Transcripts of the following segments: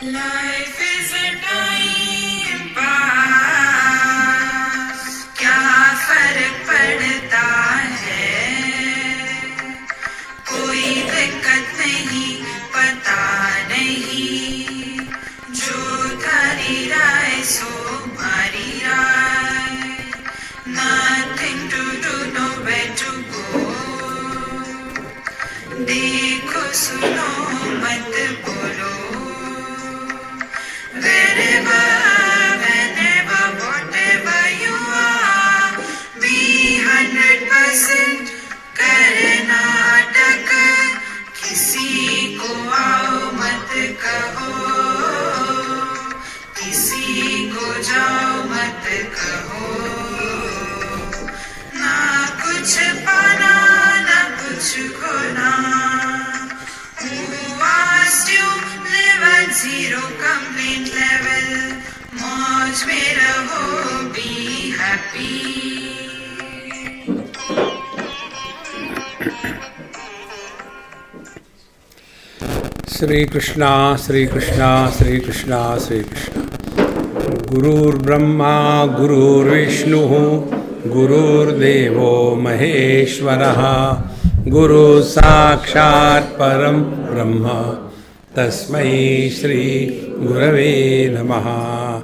Life is a time pass, क्या फर्क पड़ता है, कोई दिक्कत नहीं, पता नहीं, जो थारी राय सो मारी राय, nothing to do, nowhere to go, देखो सुनो मत बोलो, wherever, whenever, whatever you are, be 100% Karnataka, किसी को आओ मत कहो, किसी को जाओ मत कहो, ना कुछ पाना ना कुछ खोना, who asked you live at zero complaint level, मौज में रहो, be happy. Shri Krishna, Shri Krishna, Shri Krishna, Shri Krishna. Gurur Brahma, Gurur Vishnu, Gurur Devo Maheshwaraha, Guru Sakshat Param Brahma, Tasmai Shri Gurave Namaha,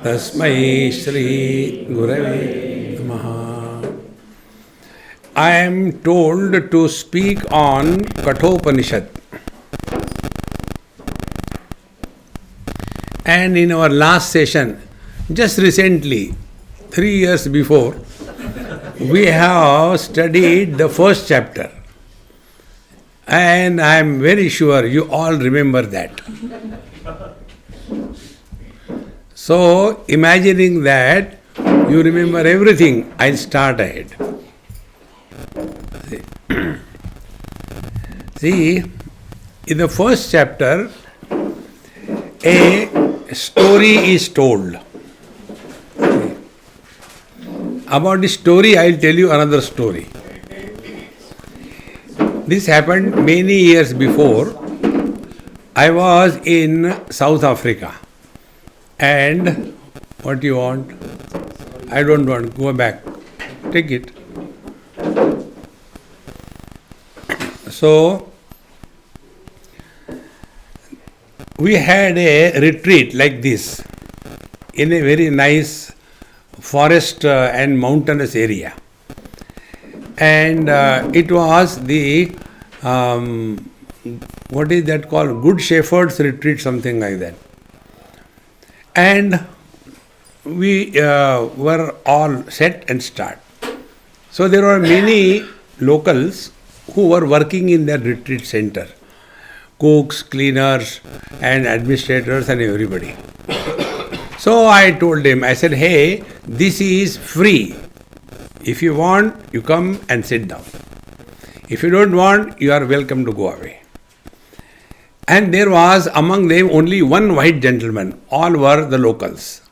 Tasmai Shri Gurave Namaha. I am told to speak on Kathopanishad. And in our last session, just recently, 3 years before, we have studied the first chapter. And I am very sure you all remember that. So, imagining that you remember everything, I'll start ahead. See, in the first chapter, a story is told. About the story, I will tell you another story. This happened many years before. I was in South Africa. And what do you want? I don't want. Go back. Take it. So, we had a retreat like this in a very nice forest and mountainous area. And it was the, what is that called? Good Shepherd's Retreat, something like that. And we were all set and start. So there were many locals who were working in that retreat center. Cooks, cleaners, and administrators, and everybody. So I told him, I said, hey, this is free. If you want, you come and sit down. If you don't want, you are welcome to go away. And there was among them only one white gentleman. All were the locals.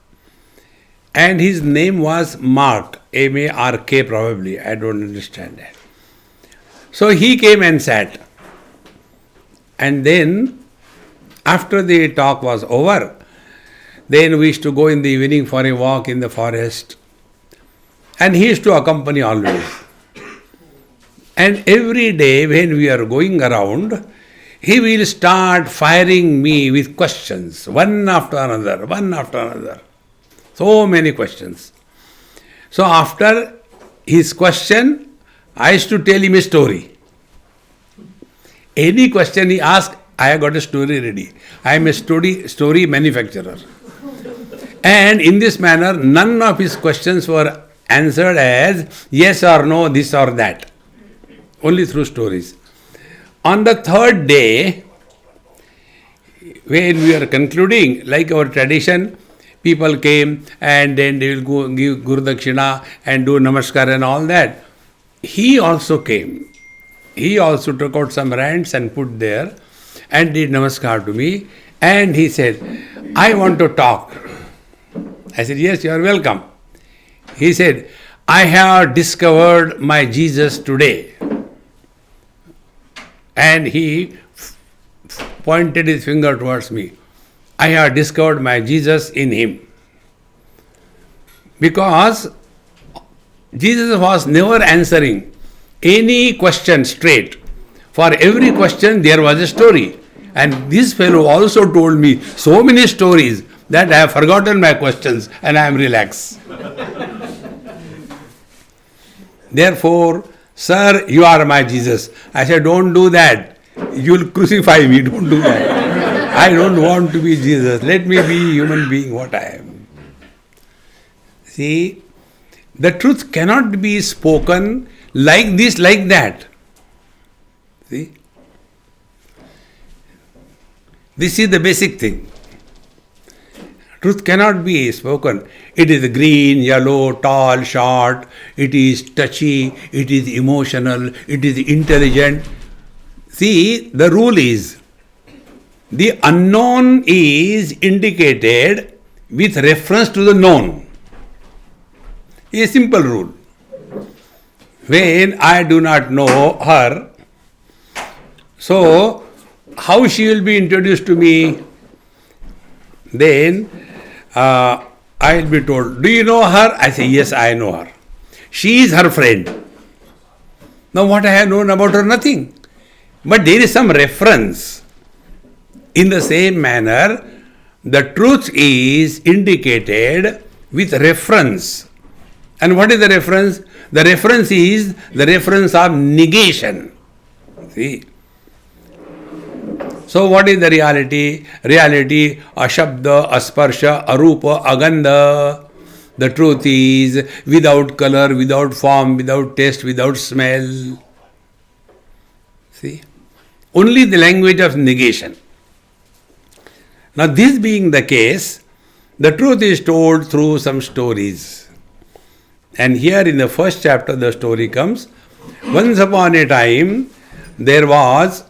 And his name was Mark, M-A-R-K probably. I don't understand that. So he came and sat. And then, after the talk was over, then we used to go in the evening for a walk in the forest. And he used to accompany always. And every day when we are going around, he will start firing me with questions, one after another, one after another. So many questions. So after his question, I used to tell him a story. Any question he asked, I have got a story ready. I am a story manufacturer. And in this manner, none of his questions were answered as yes or no, this or that. Only through stories. On the third day, when we are concluding, like our tradition, people came and then they will go give Guru Dakshina and do Namaskar and all that. He also came. He also took out some rands and put there and did Namaskar to me. And he said, I want to talk. I said, yes, you are welcome. He said, I have discovered my Jesus today. And he pointed his finger towards me. I have discovered my Jesus in him. Because Jesus was never answering any question straight. For every question there was a story. And this fellow also told me so many stories that I have forgotten my questions and I am relaxed. Therefore, sir, you are my Jesus. I said, don't do that. You'll crucify me. Don't do that. I don't want to be Jesus. Let me be human being what I am. See, the truth cannot be spoken like this, like that. See? This is the basic thing. Truth cannot be spoken. It is green, yellow, tall, short, it is touchy, it is emotional, it is intelligent. See, the rule is, the unknown is indicated with reference to the known. A simple rule. When I do not know her, so how she will be introduced to me? Then I will be told, do you know her? I say, yes, I know her. She is her friend. Now what I have known about her? Nothing. But there is some reference. In the same manner, the truth is indicated with reference. And what is the reference? The reference is the reference of negation. See? So what is the reality? Reality, ashabda, asparsha, arupa, agandha. The truth is without color, without form, without taste, without smell. See? Only the language of negation. Now this being the case, the truth is told through some stories. And here in the first chapter the story comes. Once upon a time there was...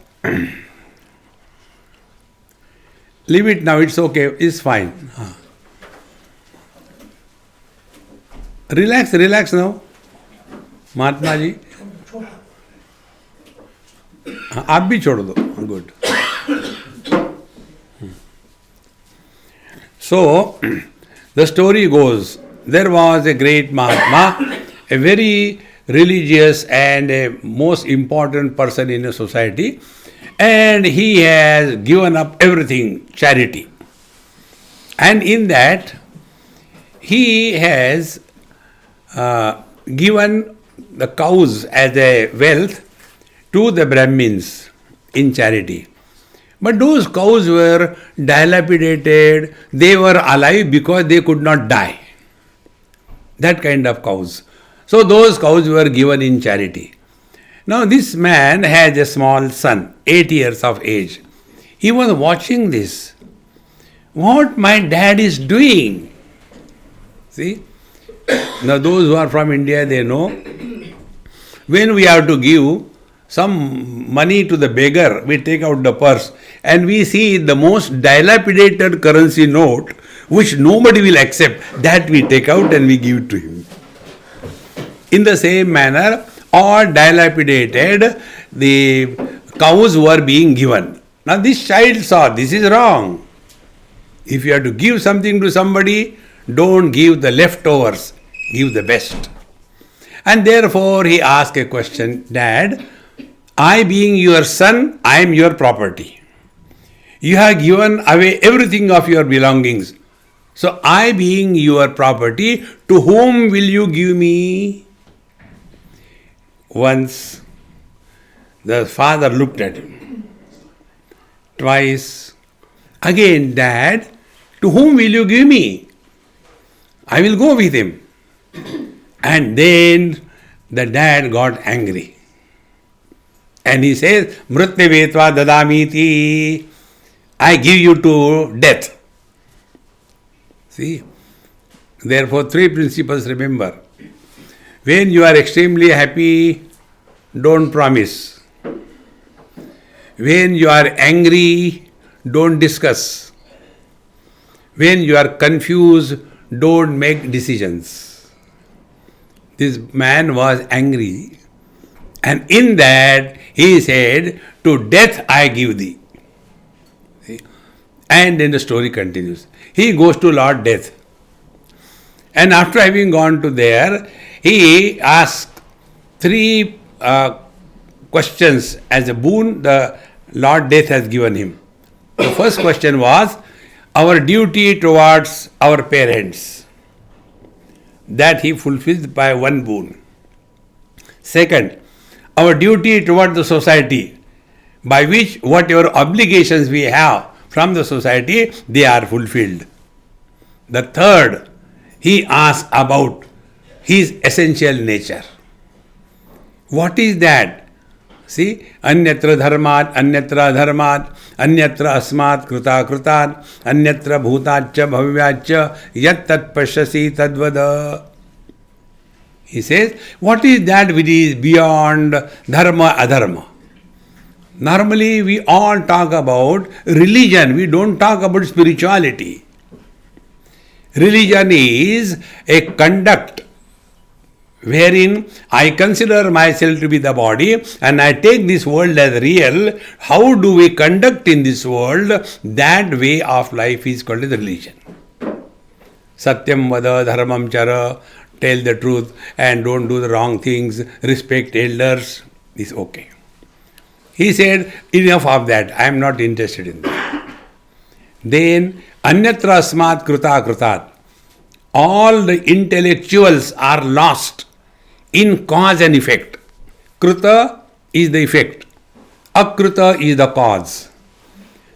Leave it now, it's okay, it's fine. Relax now. Mahatma ji आप भी छोड़ दो. Good. So, the story goes, there was a great Mahatma, a very religious and a most important person in a society, and he has given up everything, charity. And in that, he has given the cows as a wealth to the Brahmins in charity. But those cows were dilapidated, they were alive because they could not die. That kind of cows. So those cows were given in charity. Now this man has a small son, 8 years of age. He was watching this. What my dad is doing? See? Now those who are from India, they know. When we have to give some money to the beggar, we take out the purse and we see the most dilapidated currency note which nobody will accept. That we take out and we give it to him. In the same manner, all dilapidated, the cows were being given. Now this child saw this is wrong. If you have to give something to somebody, don't give the leftovers, give the best. And therefore he asked a question, Dad, I being your son, I am your property. You have given away everything of your belongings. So I being your property, to whom will you give me? Once the father looked at him. Twice. Again, Dad, to whom will you give me? I will go with him. And then the dad got angry. And he says, Mrityavetva dadamiti, I give you to death. See? Therefore, 3 principles remember. When you are extremely happy, don't promise. When you are angry, don't discuss. When you are confused, don't make decisions. This man was angry, and in that he said, to death I give thee. See? And then the story continues. He goes to Lord Death. And after having gone to there, he asks three questions as a boon the Lord Death has given him. The first question was our duty towards our parents. That he fulfills by one boon. Second, our duty toward the society, by which whatever obligations we have from the society, they are fulfilled. The third, he asks about his essential nature. What is that? See, anyatra dharmat, anyatra adharmat, anyatra asmat kruta krutan, anyatra bhutaccha bhavyaccha, yat tat pashyasi tadvada. He says, what is that which is beyond dharma adharma? Normally we all talk about religion, we don't talk about spirituality. Religion is a conduct wherein I consider myself to be the body and I take this world as real. How do we conduct in this world? That way of life is called as religion. Satyam vada dharmam chara, tell the truth and don't do the wrong things, respect elders, is okay. He said, enough of that, I am not interested in that. Then, anyatra asmat kruta krutat. All the intellectuals are lost in cause and effect. Kruta is the effect. Akruta is the cause.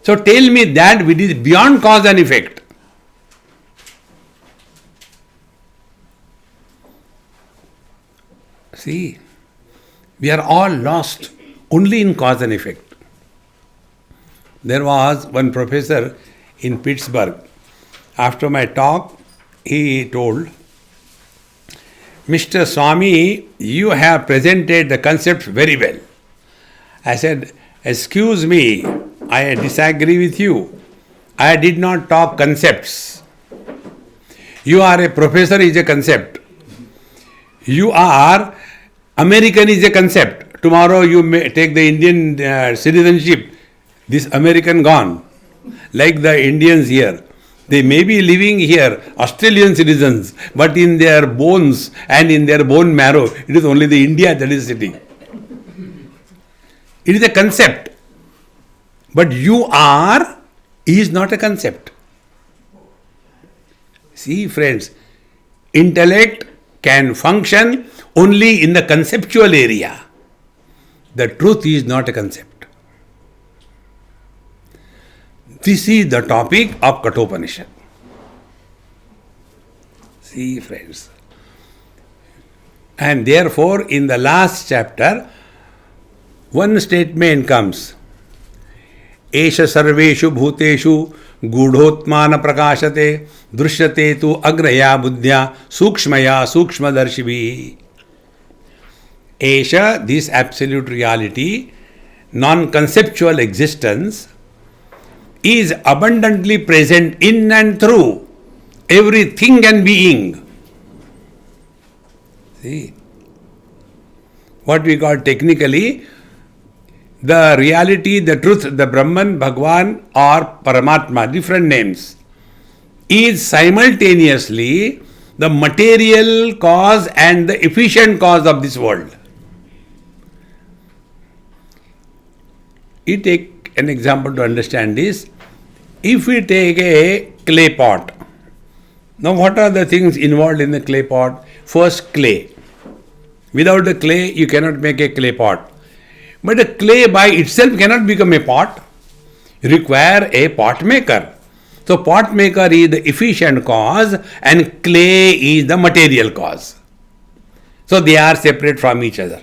So tell me that which is beyond cause and effect. See, we are all lost only in cause and effect. There was one professor in Pittsburgh. After my talk, he told, Mr. Swami, you have presented the concepts very well. I said, excuse me, I disagree with you. I did not talk concepts. You are a professor is a concept. You are American is a concept. Tomorrow you may take the Indian citizenship. This American gone. Like the Indians here. They may be living here, Australian citizens, but in their bones and in their bone marrow, it is only the India that is sitting. It is a concept. But you are is not a concept. See, friends, intellect can function only in the conceptual area. The truth is not a concept. This is the topic of Kathopanishad. See, friends. And therefore, in the last chapter, one statement comes. Esha sarveshu bhuteshu gudhotmana prakashate drishyate tu agraya buddhya sukshmaya sukshmadarshibhi. Esha, this absolute reality, non-conceptual existence, is abundantly present in and through everything and being. See, what we call technically the reality, the truth, the Brahman, Bhagwan or Paramatma, different names, is simultaneously the material cause and the efficient cause of this world. You take an example to understand this. If we take a clay pot, now what are the things involved in the clay pot? First, clay. Without the clay, you cannot make a clay pot. But a clay by itself cannot become a pot. You require a pot maker. So pot maker is the efficient cause and clay is the material cause. So they are separate from each other.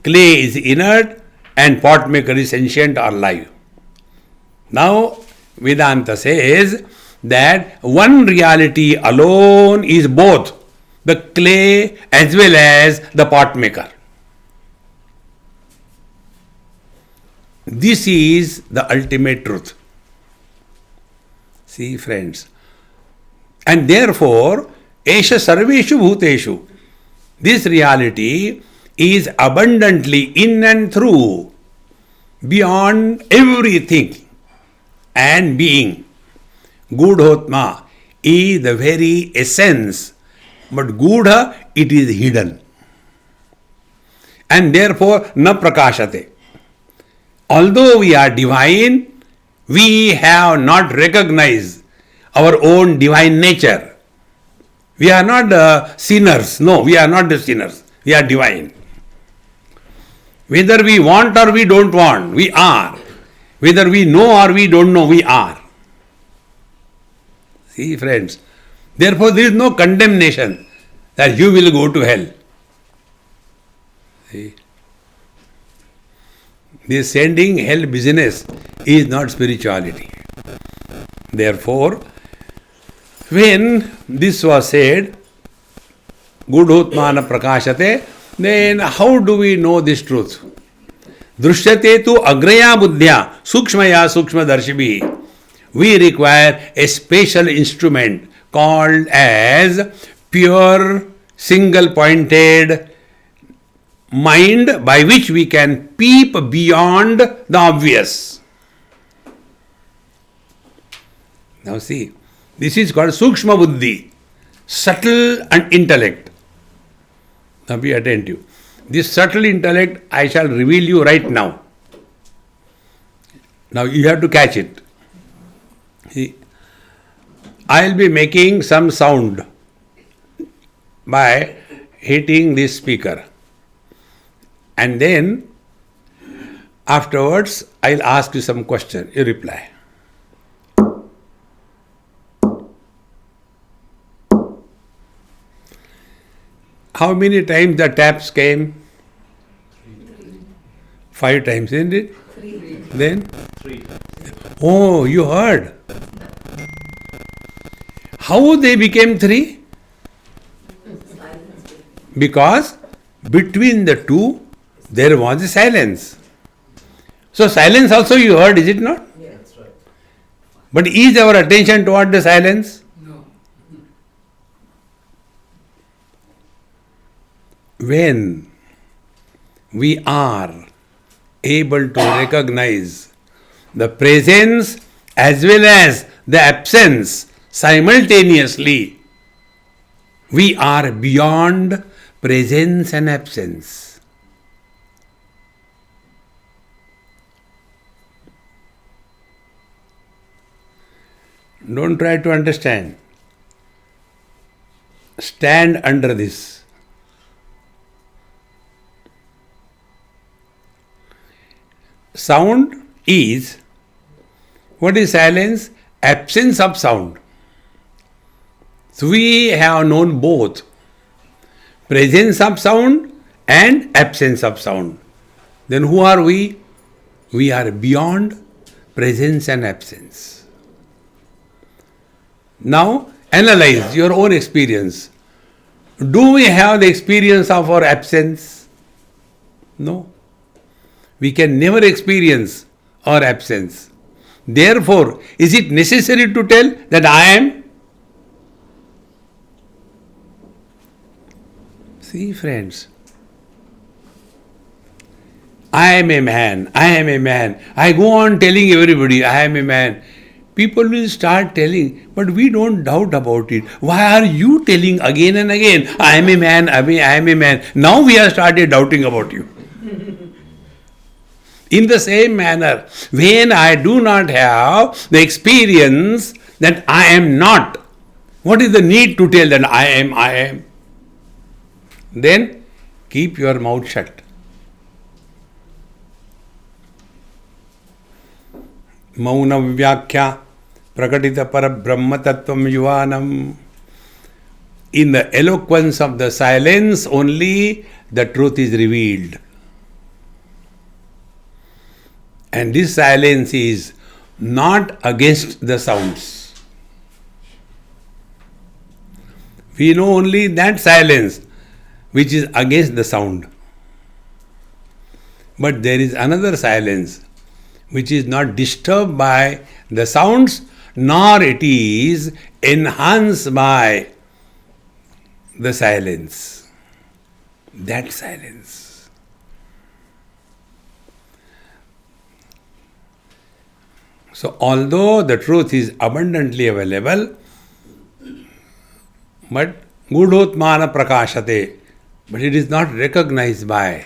Clay is inert and pot maker is sentient or live. Now Vedanta says that one reality alone is both the clay as well as the pot maker. This is the ultimate truth. See, friends. And therefore, Esha Sarveshu Bhuteshu, this reality is abundantly in and through, beyond everything and being. Gudhotma is the very essence, but Gudha, it is hidden. And therefore, na prakashate. Although we are divine, we have not recognized our own divine nature. We are not sinners. No, we are not the sinners. We are divine. Whether we want or we don't want, we are. Whether we know or we don't know, we are. See, friends. Therefore, there is no condemnation that you will go to hell. See. This sending hell business is not spirituality. Therefore, when this was said, Gudhotmana prakashate, then how do we know this truth? Drishyate tu agraya buddhya sukshmaya sukshmadarshibhi. We require a special instrument called as pure single pointed mind by which we can peep beyond the obvious. Now see, this is called sukshma buddhi, subtle and intellect. Now be attentive. This subtle intellect I shall reveal you right now. Now you have to catch it. See, I will be making some sound by hitting this speaker. And then afterwards I will ask you some question. You reply. How many times the taps came? 5 times, isn't it? 3. Then? 3. Oh, you heard. How they became 3? Because between the two there was a silence. So silence also you heard, is it not? Yeah, that's right. But is our attention toward the silence? No. When we are able to recognize the presence as well as the absence simultaneously, we are beyond presence and absence. Don't try to understand. Stand under this. Sound is, what is silence? Absence of sound. So we have known both presence of sound and absence of sound. Then who are we? We are beyond presence and absence. Now analyze your own experience. Do we have the experience of our absence? No. We can never experience our absence. Therefore, is it necessary to tell that I am? See, friends, I am a man, I am a man. I go on telling everybody, I am a man. People will start telling, but we don't doubt about it. Why are you telling again and again, I am a man, I am a man? Now we have started doubting about you. In the same manner, when I do not have the experience that I am not, what is the need to tell that I am, I am? Then keep your mouth shut. Mauna Vyakhya Prakatita Parabrahma Tattvam Yuvanam. In the eloquence of the silence only the truth is revealed. And this silence is not against the sounds. We know only that silence which is against the sound. But there is another silence which is not disturbed by the sounds, nor it is enhanced by the silence. That silence. So although the truth is abundantly available, but gudhotmana prakashate, but it is not recognized by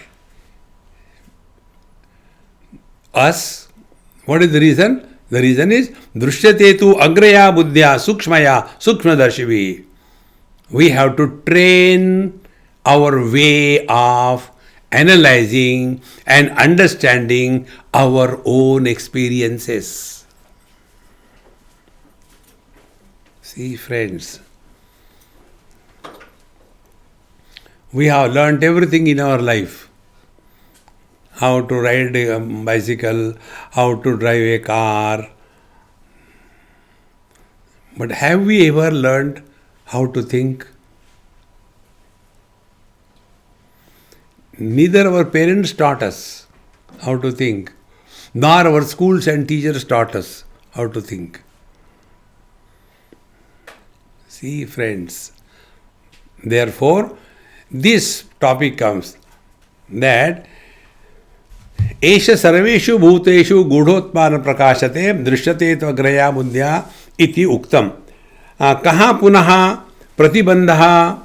us. What is the reason? The reason is drishyate tu agraya buddhya sukshmaya sukshmadarshibhi. We have to train our way of analyzing and understanding our own experiences. See, friends, we have learnt everything in our life. How to ride a bicycle, how to drive a car. But have we ever learned how to think? Neither our parents taught us how to think, nor our schools and teachers taught us how to think. See, friends, therefore, this topic comes that Esha sarveshu bhuteshu gudhotmana prakashate drishyate tvagraya buddhya iti uktam. Kaha punaha pratibandha.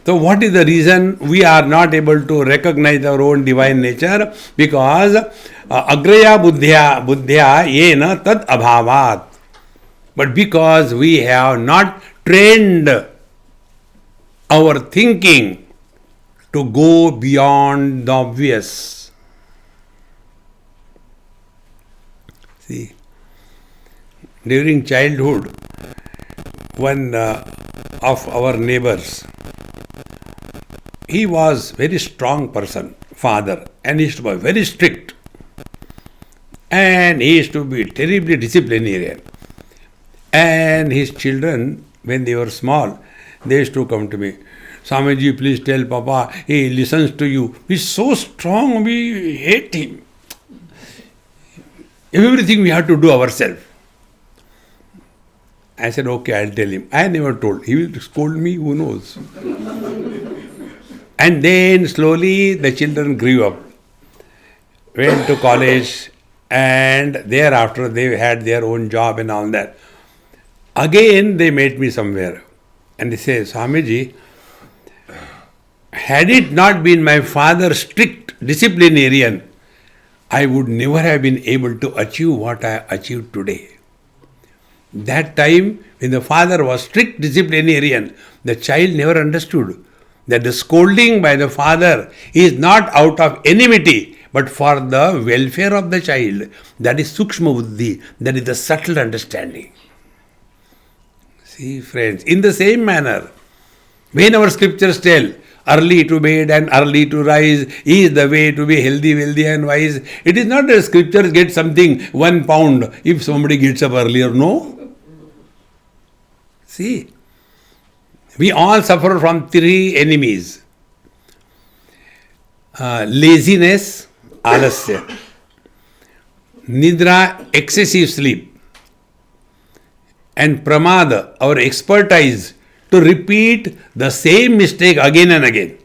So what is the reason we are not able to recognize our own divine nature? Because agraya buddhya yena tad abhavat. But because we have not trained our thinking to go beyond the obvious. See, during childhood, one of our neighbors, he was very strong person, father, and he used to be very strict. And he used to be terribly disciplinarian. And his children, when they were small, they used to come to me. Swamiji, please tell Papa, he listens to you. He's so strong, we hate him. Everything we have to do ourselves. I said, okay, I'll tell him. I never told. He will scold me, who knows. And then slowly the children grew up, went to college, and thereafter they had their own job and all that. Again they met me somewhere and they say, Swamiji, had it not been my father's strict disciplinarian, I would never have been able to achieve what I achieved today. That time, when the father was strict disciplinarian, the child never understood that the scolding by the father is not out of enmity, but for the welfare of the child. That is sukshma buddhi, that is the subtle understanding. See, friends, in the same manner, when our scriptures tell early to bed and early to rise is the way to be healthy, wealthy and wise, it is not that scriptures get something 1 pound if somebody gets up earlier, no. See, we all suffer from 3 enemies. Laziness, alasya. Nidra, excessive sleep. And pramada, our expertise to repeat the same mistake again and again.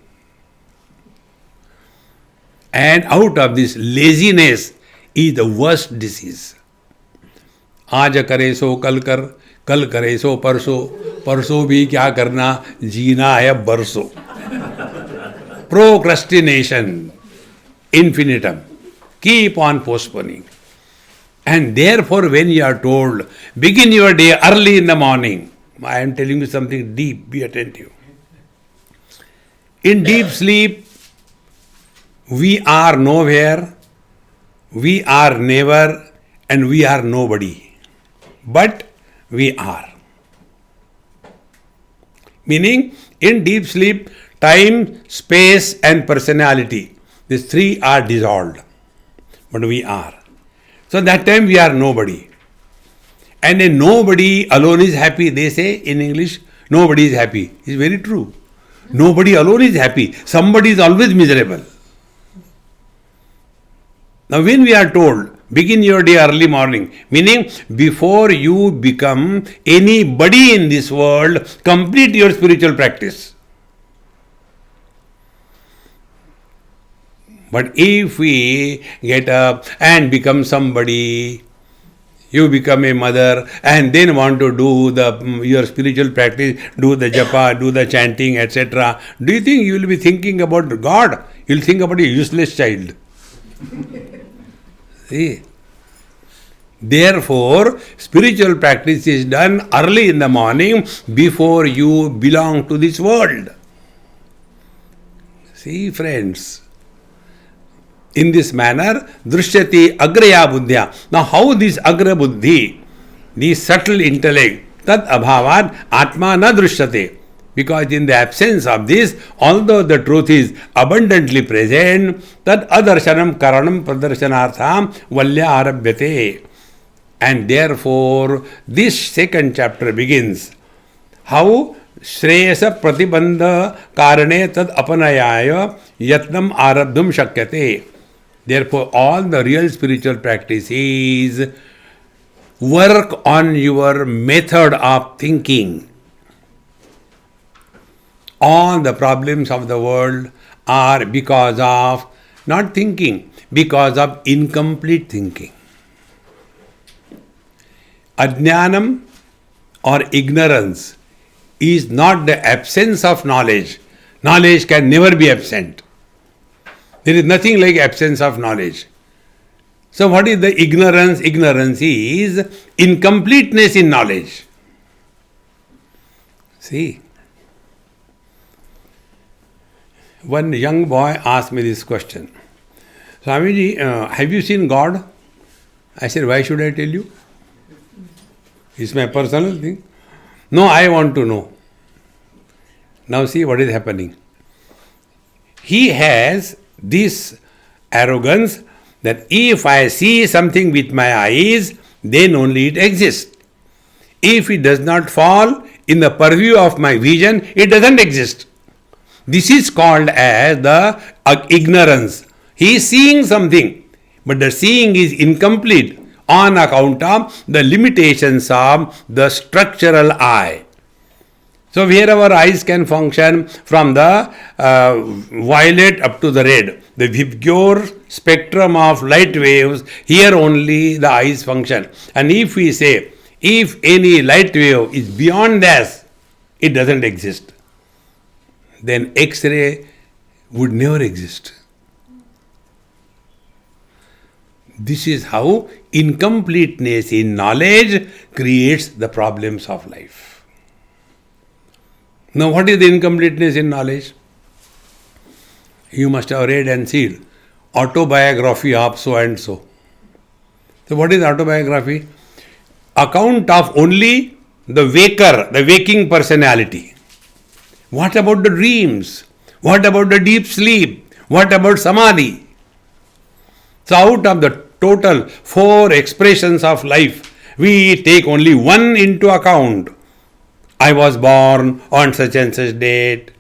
And out of this laziness is the worst disease. Aaj kare so kal kare so parso bhi kya karna, jeena hai barso. Procrastination, infinitum. Keep on postponing. And therefore, when you are told, begin your day early in the morning, I am telling you something deep, be attentive. In deep sleep, we are nowhere, we are never, and we are nobody. But we are. Meaning, in deep sleep, time, space, and personality, these 3 are dissolved. But we are. So that time we are nobody. And a nobody alone is happy. They say in English, nobody is happy. It's very true. Nobody alone is happy. Somebody is always miserable. Now when we are told, begin your day early morning, meaning before you become anybody in this world, complete your spiritual practice. But if we get up and become somebody, You become a mother and then want to do your spiritual practice, do the japa, do the chanting, etc. Do you think you will be thinking about God? You will think about a useless child. See? Therefore, spiritual practice is done early in the morning before you belong to this world. See, friends. In this manner, drishyati agraya buddhya. Now, how this agra buddhi, the subtle intellect, tad abhavad atma na drishyate. Because in the absence of this, although the truth is abundantly present, tad adarshanam karanam pradarshanartham valya arabhyate. And therefore, this second chapter begins. How Shreyasa pratibandha karane tad apanayaya yatnam arabdhum shakyate. Therefore, all the real spiritual practice is work on your method of thinking. All the problems of the world are because of not thinking, because of incomplete thinking. Ajnanam or ignorance is not the absence of knowledge. Knowledge can never be absent. There is nothing like absence of knowledge. So what is the ignorance? Ignorance is incompleteness in knowledge. See, one young boy asked me this question. Swamiji, have you seen God? I said, why should I tell you? It's my personal thing. No, I want to know. Now see what is happening. He has this arrogance that if I see something with my eyes, then only it exists. If it does not fall in the purview of my vision, it doesn't exist. This is called as the ignorance. He is seeing something, but the seeing is incomplete on account of the limitations of the structural eye. So where our eyes can function from the violet up to the red, the pure spectrum of light waves, here only the eyes function. And if we say, if any light wave is beyond this, it doesn't exist, then X-ray would never exist. This is how incompleteness in knowledge creates the problems of life. Now, what is the incompleteness in knowledge? You must have read and seen autobiography of so and so. So, what is autobiography? Account of only the waker, the waking personality. What about the dreams? What about the deep sleep? What about samadhi? So, out of the total 4 expressions of life, we take only one into account. I was born on such and such date.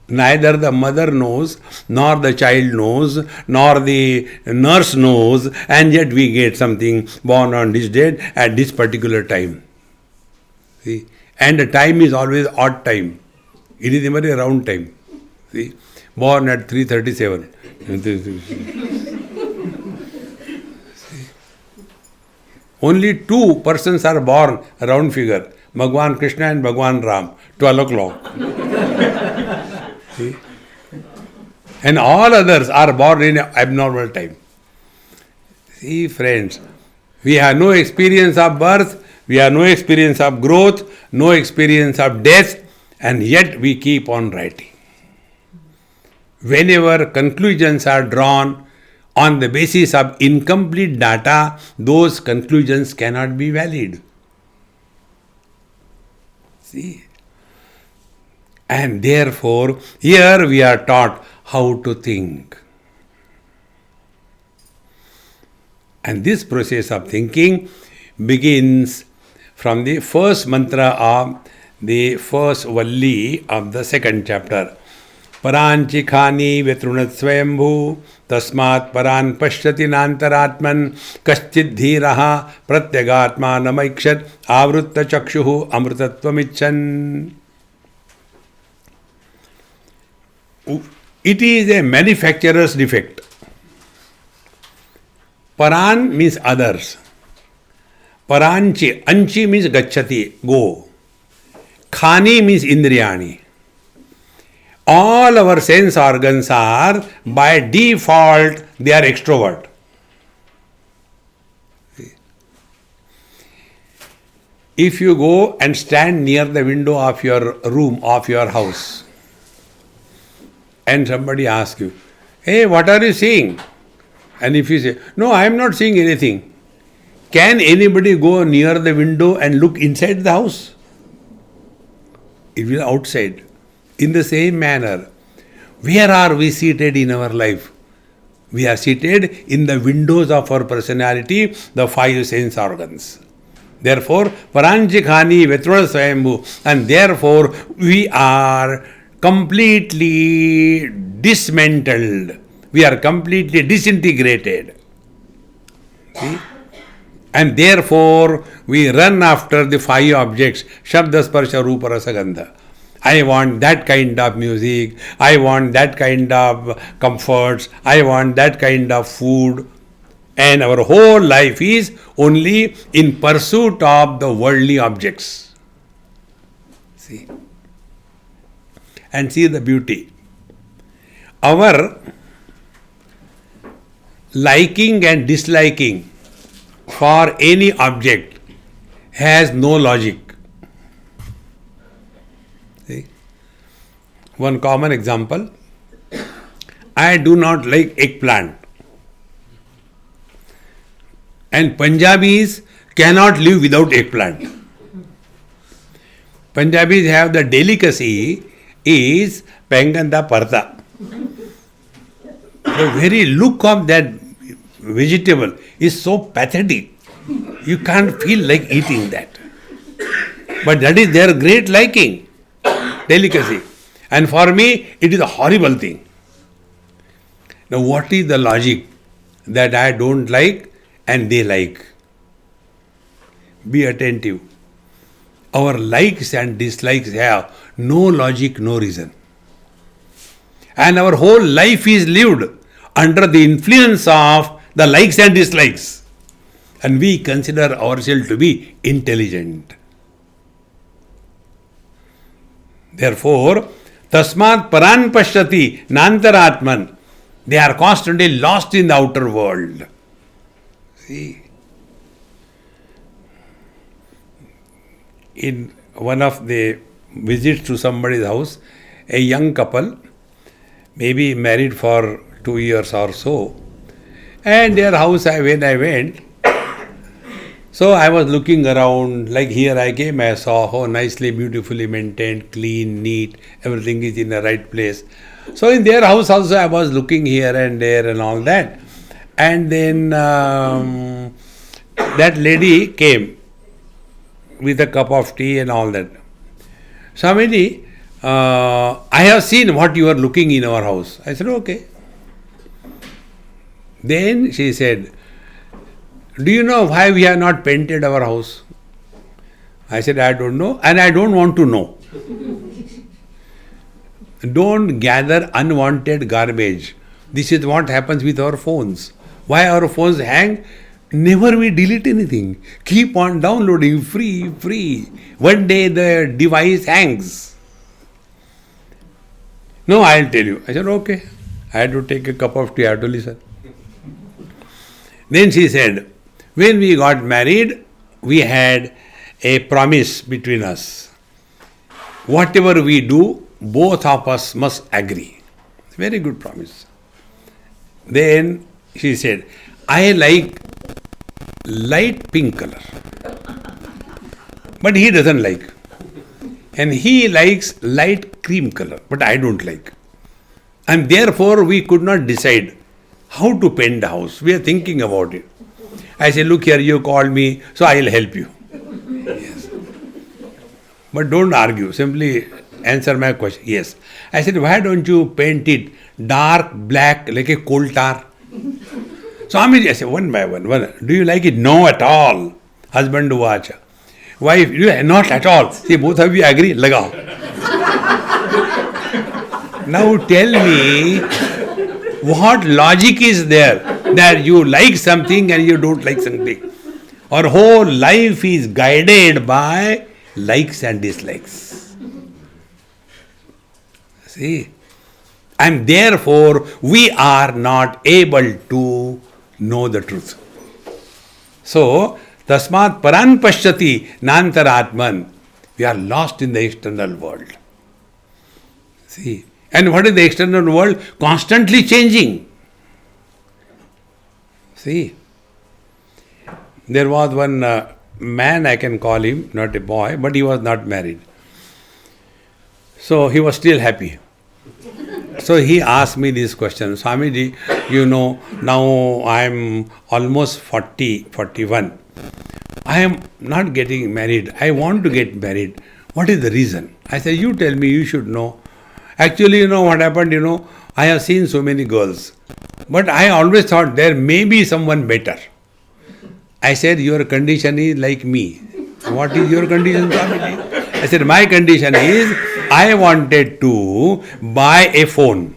Neither the mother knows, nor the child knows, nor the nurse knows, and yet we get something born on this date at this particular time. See? And the time is always odd time. It is never a round time. See? Born at 3:37. Only 2 persons are born, round figure. Bhagwan Krishna and Bhagwan Ram, 12 o'clock. See? And all others are born in abnormal time. See, friends, we have no experience of birth, we have no experience of growth, no experience of death, and yet we keep on writing. Whenever conclusions are drawn on the basis of incomplete data, those conclusions cannot be valid. See? And therefore, here we are taught how to think. And this process of thinking begins from the first mantra of the first valli of the second chapter. Paranchi khani vitrunat swayambhu tasmat paran pashyati nantaratman kaschid dhiraha pratyagatma namaikshat avrutta chakshuhu amrutatvamichan. It is a manufacturer's defect. Paran means others. Paranchi. Anchi means gacchati, go. Khani means indriyani. All our sense organs are, by default, they are extrovert. If you go and stand near the window of your room, of your house, and somebody asks you, hey, what are you seeing? And if you say, no, I am not seeing anything. Can anybody go near the window and look inside the house? It will be outside. In the same manner, where are we seated in our life? We are seated in the windows of our personality, the five sense organs. Therefore, Paranchikhani Vetrona Swayambhu, and therefore we are completely dismantled. We are completely disintegrated. See? And therefore we run after the five objects, Shabda, Sparsha, Rupa, Rasa, Gandha. I want that kind of music, I want that kind of comforts, I want that kind of food. And our whole life is only in pursuit of the worldly objects. See? And see the beauty. Our liking and disliking for any object has no logic. See? One common example, I do not like eggplant. And Punjabis cannot live without eggplant. Punjabis have the delicacy is Penganda Parta. The very look of that vegetable is so pathetic. You can't feel like eating that. But that is their great liking, delicacy. And for me, it is a horrible thing. Now, what is the logic that I don't like and they like? Be attentive. Our likes and dislikes have no logic, no reason. And our whole life is lived under the influence of the likes and dislikes. And we consider ourselves to be intelligent. Therefore, Tasmat Paran Pashyati Nantaratman. They are constantly lost in the outer world. See, in one of the visits to somebody's house, a young couple, maybe married for 2 years or so, and their house when I went, so I was looking around, like here I came, I saw how nicely, beautifully maintained, clean, neat, everything is in the right place. So in their house also I was looking here and there and all that. And then that lady came with a cup of tea and all that. Swamiji, I have seen what you are looking in our house. I said, okay. Then she said, do you know why we have not painted our house? I said, I don't know, and I don't want to know. Don't gather unwanted garbage. This is what happens with our phones. Why our phones hang? Never we delete anything. Keep on downloading, free. One day the device hangs. No, I'll tell you. I said, okay. I had to take a cup of tea, I had to listen. Then she said, when we got married, we had a promise between us. Whatever we do, both of us must agree. Very good promise. Then she said, I like light pink color. But he doesn't like. And he likes light cream color. But I don't like. And therefore we could not decide how to paint the house. We are thinking about it. I said, look here, you called me, so I will help you. Yes. But don't argue. Simply answer my question. Yes. I said, why don't you paint it dark black like a coal tar? Swamiji, I said, one by one. Do you like it? No, at all. Husband watch. Wife, not at all. See, both of you agree. Lagao. Now tell me, what logic is there that you like something and you don't like something? Our whole life is guided by likes and dislikes. See? And therefore, we are not able to know the truth. So, tasmat paran pashyati nantaratman. We are lost in the external world. See? And what is the external world? Constantly changing. See? There was one man, I can call him, not a boy, but he was not married. So he was still happy. So he asked me this question, Swamiji, now I am almost 40, 41. I am not getting married. I want to get married. What is the reason? I said, you tell me, you should know. Actually, what happened, I have seen so many girls. But I always thought there may be someone better. I said, your condition is like me. What is your condition, Swamiji? I said, my condition is, I wanted to buy a phone.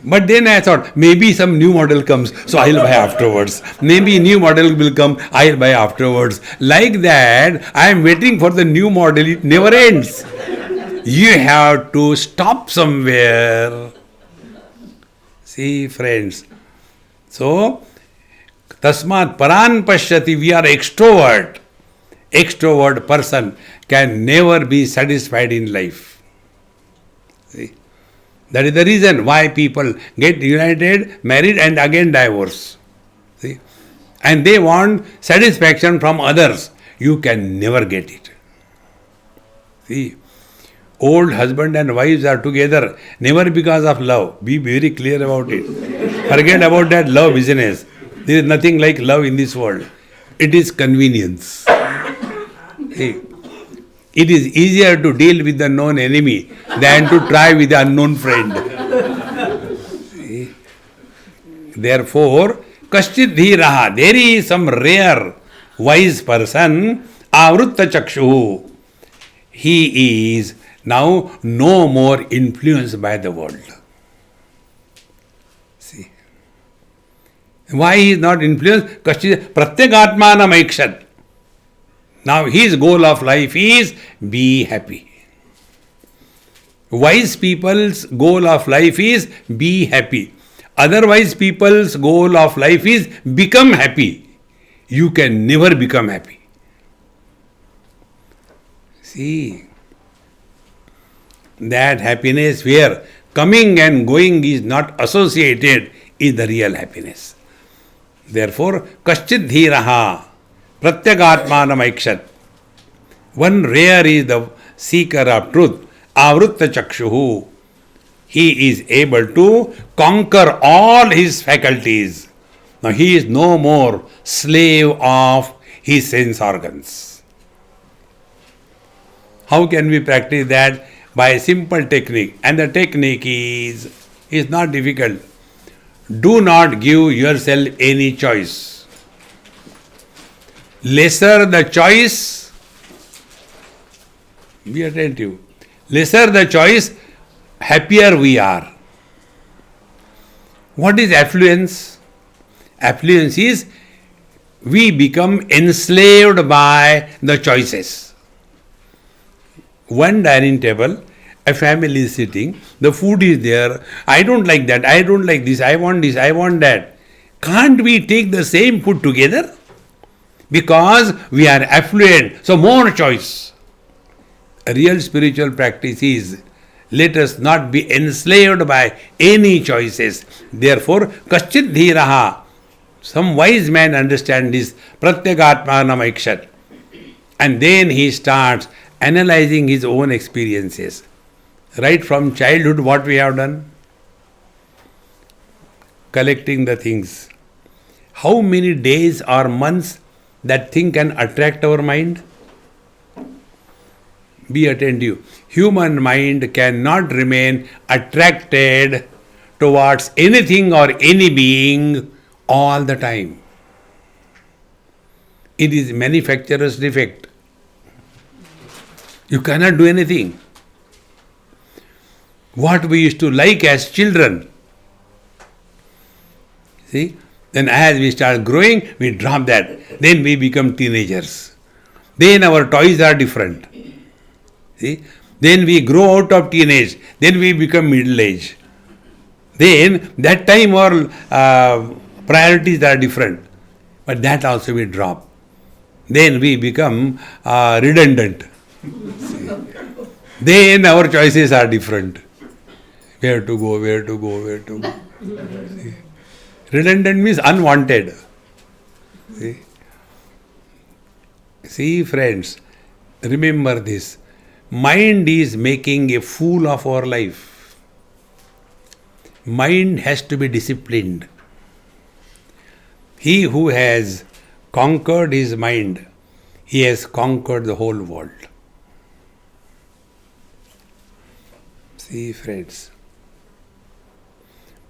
But then I thought, maybe some new model comes, so I'll buy afterwards. Maybe new model will come, I'll buy afterwards. Like that, I am waiting for the new model, it never ends. You have to stop somewhere. See, friends. So, tasmat paran pashyati, we are extrovert. Extrovert person can never be satisfied in life. See? That is the reason why people get united, married and again divorce. See? And they want satisfaction from others. You can never get it. See? Old husband and wives are together never because of love. Be very clear about it. Forget about that love business. There is nothing like love in this world. It is convenience. See? It is easier to deal with the known enemy than to try with the unknown friend. See? Therefore, kaschit dhiraha, there is some rare wise person, avrutta chakshu. He is now no more influenced by the world. See? Why he is not influenced? Kaschit pratyagatmanam aikshat. Now his goal of life is be happy. Wise people's goal of life is be happy. Otherwise people's goal of life is become happy. You can never become happy. See, that happiness where coming and going is not associated is the real happiness. Therefore, kaschit dhiraha pratyagatmanam aikshat. One rare is the seeker of truth, avrutta chakshuhu. He is able to conquer all his faculties. Now he is no more slave of his sense organs. How can we practice that? By a simple technique. And the technique is not difficult. Do not give yourself any choice. Lesser the choice, be attentive. Lesser the choice, happier we are. What is affluence? Affluence is we become enslaved by the choices. One dining table, a family is sitting, the food is there, I don't like that, I don't like this, I want that. Can't we take the same food together? Because we are affluent, so more choice. A real spiritual practice is, let us not be enslaved by any choices. Therefore, kaschit dhiraha, some wise man understands this, pratyagatmanam aikshat. And then he starts analyzing his own experiences. Right from childhood, what we have done? Collecting the things. How many days or months that thing can attract our mind? Be attentive. Human mind cannot remain attracted towards anything or any being all the time. It is manufacturer's defect. You cannot do anything. What we used to like as children. See, Then as we start growing, we drop that. Then we become teenagers. Then our toys are different. See? Then we grow out of teenage. Then we become middle age. Then that time our priorities are different. But that also we drop. Then we become redundant. Then our choices are different. Where to go, where to go, where to go. See? Redundant means unwanted. See, friends, remember this. Mind is making a fool of our life. Mind has to be disciplined. He who has conquered his mind, he has conquered the whole world. See, friends.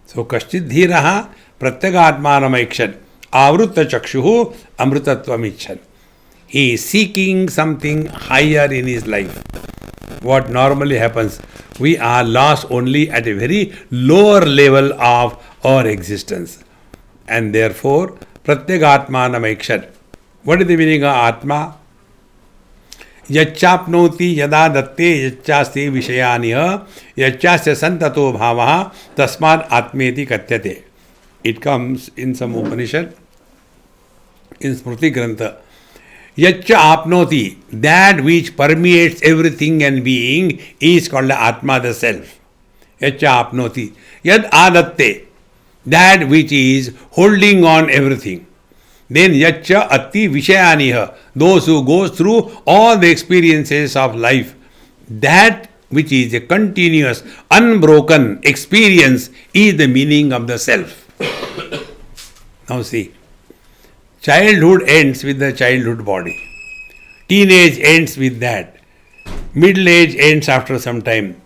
So, kaschid dhiraha pratyagaatmanam avrutta chakshuhu amrutatvam icchan. He is seeking something higher in his life. What normally happens, we are lost only at a very lower level of our existence. And therefore, pratyagaatmanam. What is the meaning of Atma? Yachapnoti yada datte yachasti vishayaniha yachasya santato bhavaha tasmad atmeti katyate. It comes in some Upanishad, in Smriti Grantha. Yacha apnoti, that which permeates everything and being is called Atma, the self. Yacha apnoti. Yad adatte, that which is holding on everything. Then yacha atti vishayaniha, those who go through all the experiences of life, that which is a continuous, unbroken experience is the meaning of the self. Now see, childhood ends with the childhood body. Teenage ends with that. Middle age ends after some time.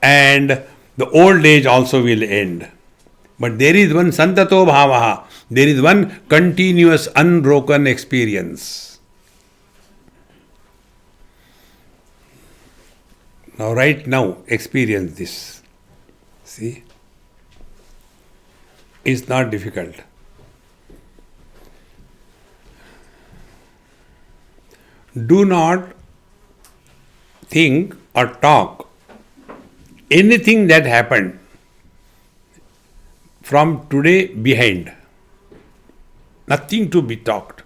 And the old age also will end. But there is one santato bhavaha. There is one continuous, unbroken experience. Now, right now, experience this. See? It's not difficult. Do not think or talk anything that happened from today behind. Nothing to be talked.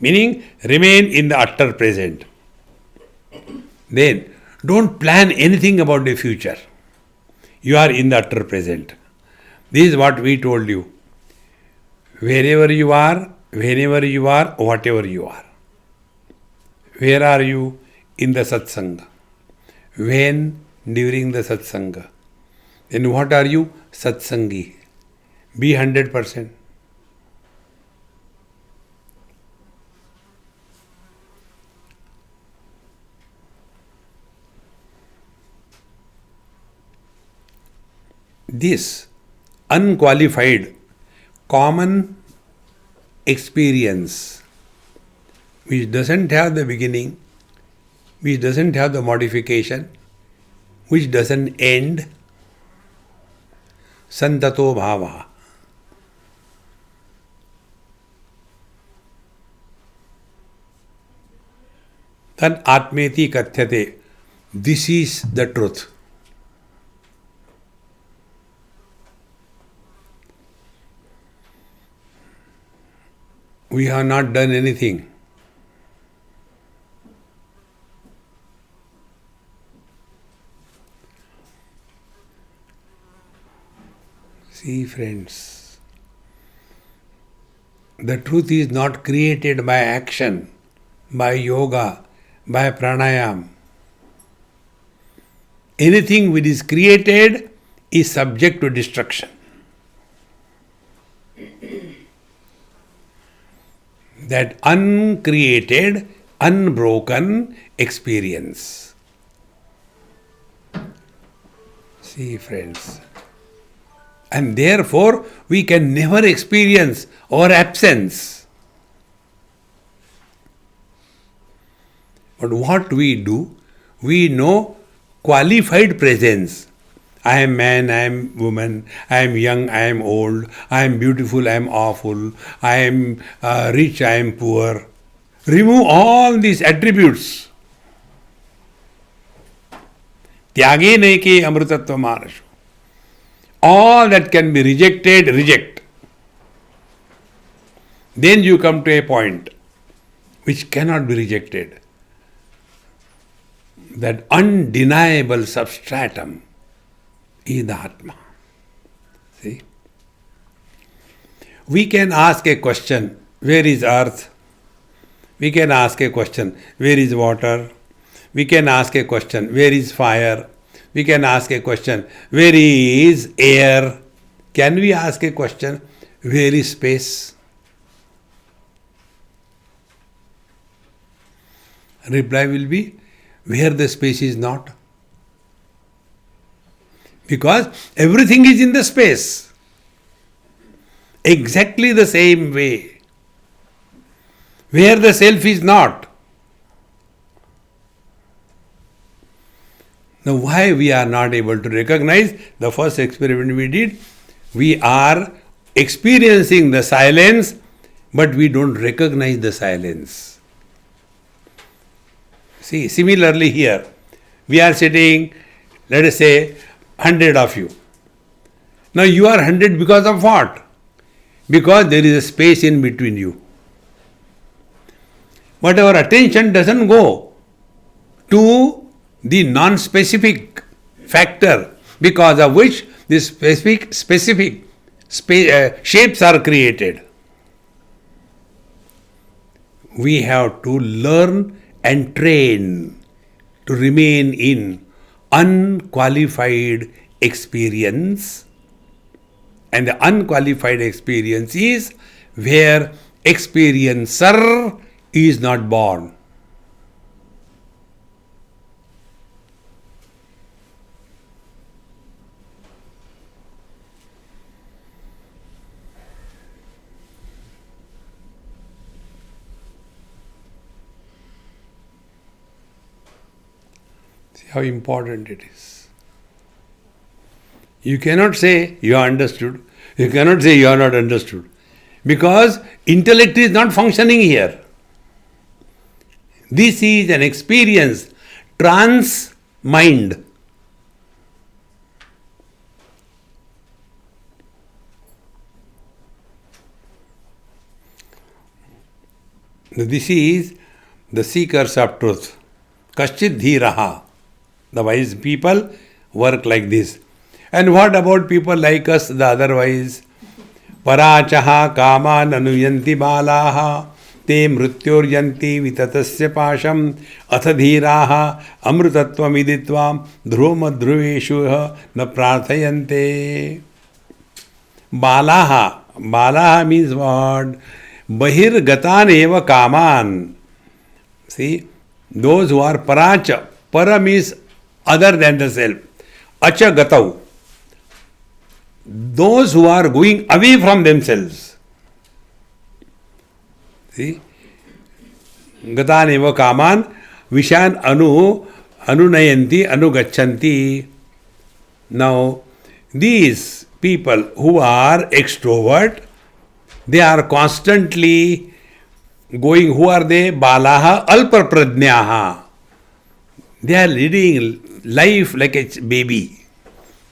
Meaning, remain in the utter present. Then, don't plan anything about the future. You are in the utter present. This is what we told you. Wherever you are, whenever you are, whatever you are. Where are you? In the satsanga. When? During the satsanga. Then what are you? Satsangi. Be 100%. This unqualified, common experience which doesn't have the beginning, which doesn't have the modification, which doesn't end, santato bhava. Then atmeti kathyate. This is the truth. We have not done anything. See, friends, the truth is not created by action, by yoga, by pranayam. Anything which is created is subject to destruction. That uncreated, unbroken experience. See, friends. And therefore, we can never experience our absence. But what we do, we know qualified presence. I am man, I am woman, I am young, I am old, I am beautiful, I am awful, I am rich, I am poor. Remove all these attributes. Tyage neke amrutatva marashu. All that can be rejected, reject. Then you come to a point which cannot be rejected. That undeniable substratum is the Atma. See? We can ask a question, where is earth? We can ask a question, where is water? We can ask a question, where is fire? We can ask a question, where is air? Can we ask a question, where is space? Reply will be, where the space is not. Because everything is in the space. Exactly the same way. Where the self is not. Now why we are not able to recognize? The first experiment we did, we are experiencing the silence, but we don't recognize the silence. See, similarly here, we are sitting, let us say, 100 of you. Now you are 100 because of what? Because there is a space in between you. But our attention doesn't go to the non-specific factor because of which these specific shapes are created. We have to learn and train to remain in unqualified experience. And the unqualified experience is where experiencer is not born. See how important it is. You cannot say you are understood. You cannot say you are not understood. Because intellect is not functioning here. This is an experience, trans mind. This is the seekers of truth. Kaschit dhiraha. The wise people work like this. And what about people like us, the otherwise? Parachaha kama nanuyanti balaha te mrityoryanti vitatasya pasham athadhiraha amrutatvam iditvam dhroma dhruveshu na prarthayante. Balaha. Balaha means what? Bahir gatan eva kaman. See, those who are paracha. Para means other than the self. Acha gatau. Those who are going away from themselves. See? Gatan eva kaman vishan anunayanti anugachanti. Now, these people who are extrovert, they are constantly going, who are they? Balaha alpapradnyaha. They are leading life like a baby,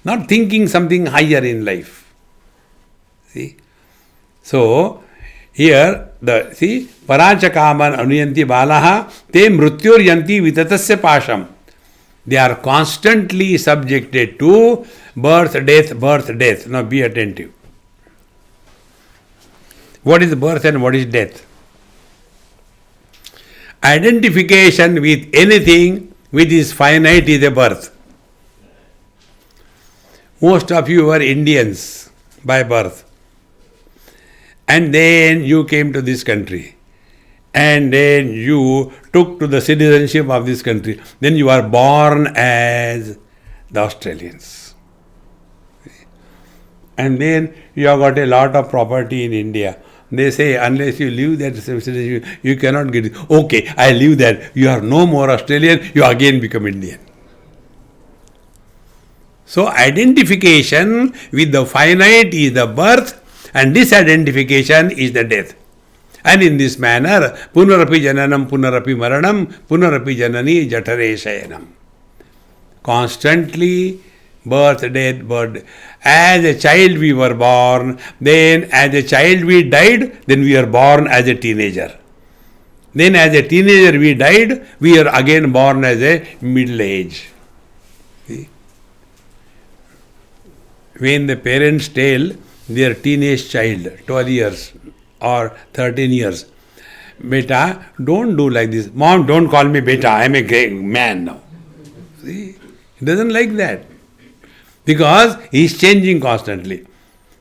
not thinking something higher in life. See? So, here, Parachakaman anuyanti balaha te mrityoryanti vitatasya pasham. They are constantly subjected to birth, death, birth, death. Now be attentive. What is birth and what is death? Identification with anything which is finite is a birth. Most of you were Indians by birth. And then you came to this country. And then you took to the citizenship of this country. Then you are born as the Australians. And then you have got a lot of property in India. They say, unless you leave that citizenship, you cannot get it. Okay, I leave that. You are no more Australian, you again become Indian. So identification with the finite is the birth and disidentification is the death. And in this manner, punarapi jananam, punarapi maranam, punarapi janani jatare shayanam. Constantly birth, death, birth. As a child we were born, then as a child we died, then we are born as a teenager. Then as a teenager we died, we are again born as a middle age. See? When the parents tell their teenage child, 12 years or 13 years, Beta, don't do like this. Mom, don't call me Beta, I am a great man now. See? He doesn't like that. Because he is changing constantly.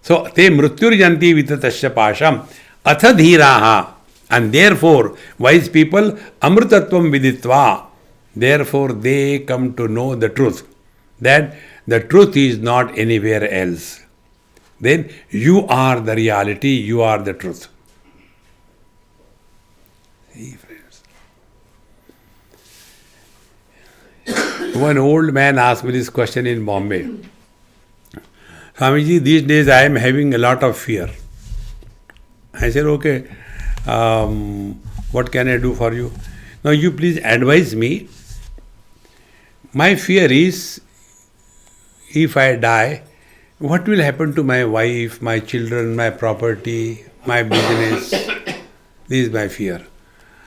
So, te mrutyurjanti vitatasya pasham atha dhiraha. And therefore, wise people, amrutatvam viditva. Therefore, they come to know the truth. That the truth is not anywhere else. Then you are the reality, you are the truth. See, friends. One old man asked me this question in Bombay. Swamiji, these days I am having a lot of fear. I said, okay, what can I do for you? Now you please advise me. My fear is, if I die, what will happen to my wife, my children, my property, my business? This is my fear.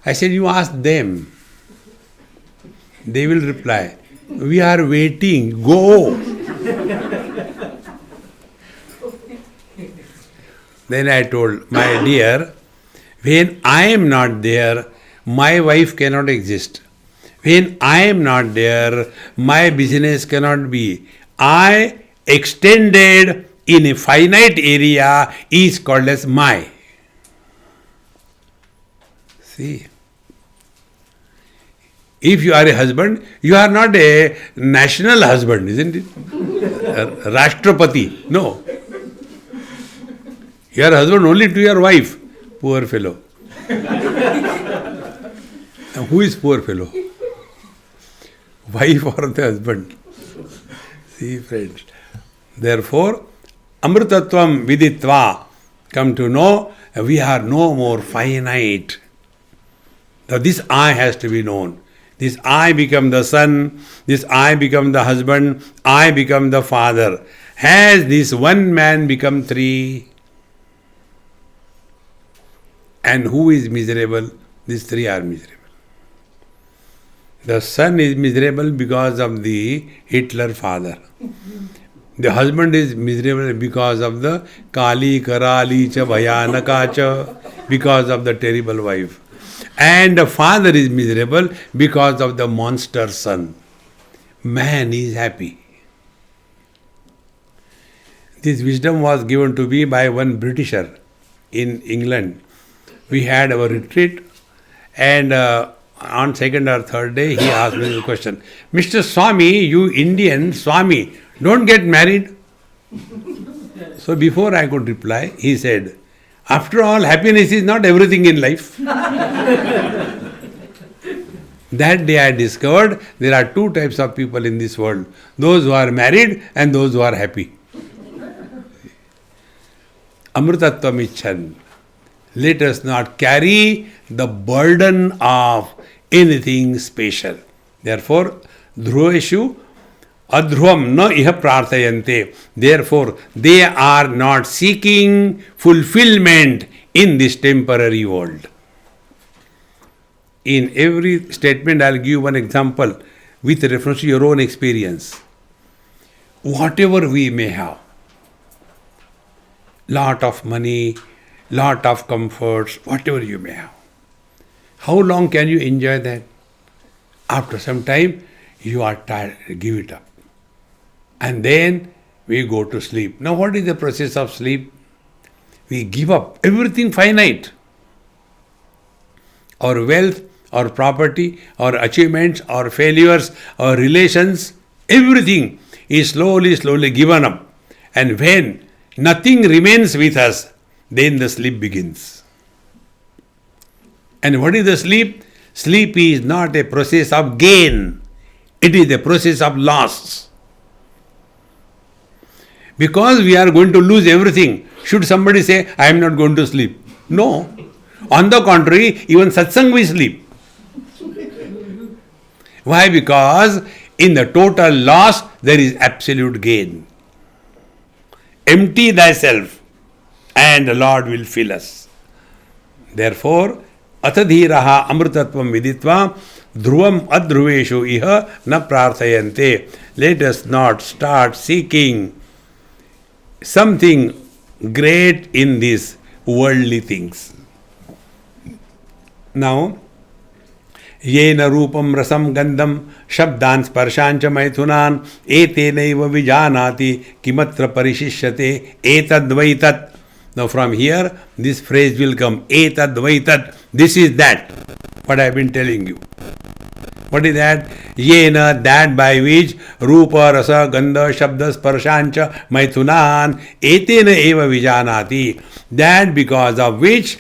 I said, you ask them. They will reply, we are waiting, go. Then I told, my dear, when I am not there, my wife cannot exist. When I am not there, my business cannot be. I extended in a finite area is called as my. See, if you are a husband, you are not a national husband, isn't it? Rashtrapati. No. You are husband only to your wife. Poor fellow. Who is poor fellow? Wife or the husband? See, friends. Therefore, amrutatvam viditva, come to know we are no more finite. Now this I has to be known. This I become the son, this I become the husband, I become the father. Has this one man become three? And who is miserable? These three are miserable. The son is miserable because of the Hitler father. The husband is miserable because of the Kali, Karali, Cha, Bhayanaka, Cha, because of the terrible wife. And the father is miserable because of the monster son. Man is happy. This wisdom was given to me by one Britisher in England. We had our retreat, and on second or third day he asked me the question, Mr. Swami, you Indian Swami, don't get married. So before I could reply, he said, after all, happiness is not everything in life. That day I discovered there are two types of people in this world. Those who are married and those who are happy. Amrutatvam icchan. Let us not carry the burden of anything special. Therefore, dhruveshu adhruvam na iha prarthayante. Therefore, they are not seeking fulfillment in this temporary world. In every statement, I'll give one example with reference to your own experience. Whatever we may have, lot of money, lot of comforts, whatever you may have, how long can you enjoy that? After some time, you are tired, give it up. And then we go to sleep. Now, what is the process of sleep? We give up everything finite. Our wealth, our property, our achievements, our failures, our relations, everything is slowly given up. And when nothing remains with us, then the sleep begins. And what is the sleep? Sleep is not a process of gain. It is a process of loss. Because we are going to lose everything, should somebody say, I am not going to sleep? No. On the contrary, even satsang we sleep. Why? Because in the total loss, there is absolute gain. Empty thyself, and the Lord will fill us. Therefore, atadhiraha amrutatvam viditva dhruvam adhruveshu iha na prarthayante. Let us not start seeking something great in these worldly things. Now, yen Rupam rasam गंधम शब्दान स्पर्शांच मैथुनान एतेनैव विजानाति किमत्र परिशिष्यते एतद्वैतत्. Now from here this phrase will come, etadvaitat. This is that what I have been telling you. What is that? Yena, that by which rupa rasa gandha shabda sparshancha maithunan etena eva vijanati, that because of which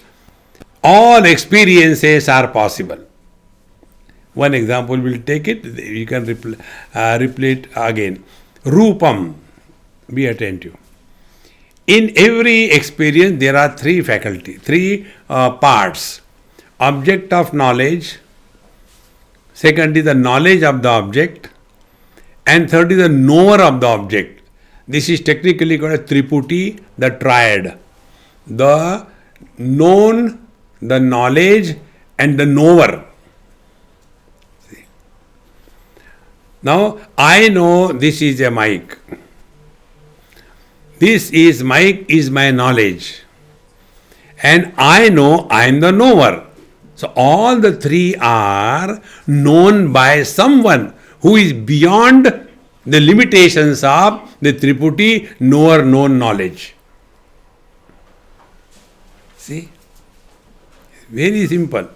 all experiences are possible. One example we'll take it, you can repeat again. Rupam, be attentive. In every experience there are three parts. Object of knowledge, second is the knowledge of the object, and third is the knower of the object. This is technically called a triputi, the triad. The known, the knowledge, and the knower. See. Now, I know this is a mic. This is mic is my knowledge. And I know I am the knower. So all the three are known by someone who is beyond the limitations of the triputi, knower, known knowledge. See? Very simple.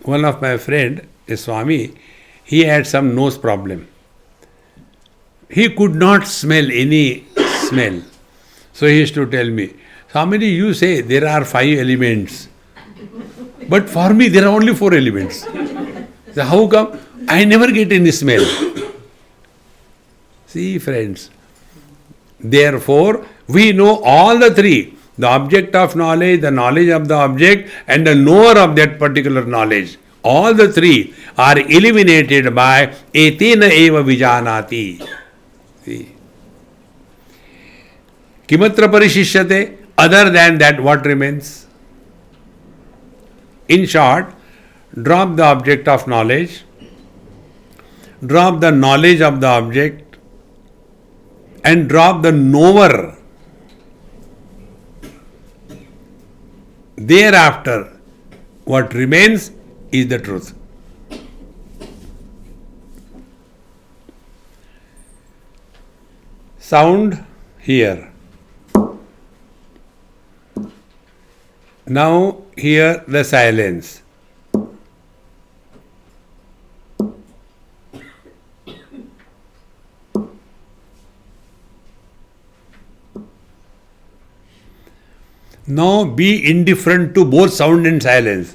One of my friend, a Swami, he had some nose problem. He could not smell any smell. So he used to tell me, Swamiji, you say there are 5 elements. But for me there are only 4 elements. So how come? I never get any smell. See friends. Therefore, we know all the three. The object of knowledge, the knowledge of the object, and the knower of that particular knowledge. All the three are eliminated by etena eva vijanati. See. Kimatra parishishyate, other than that what remains? In short, drop the object of knowledge, drop the knowledge of the object, and drop the knower. Thereafter, what remains is the truth. Sound here. Now hear the silence. Now be indifferent to both sound and silence.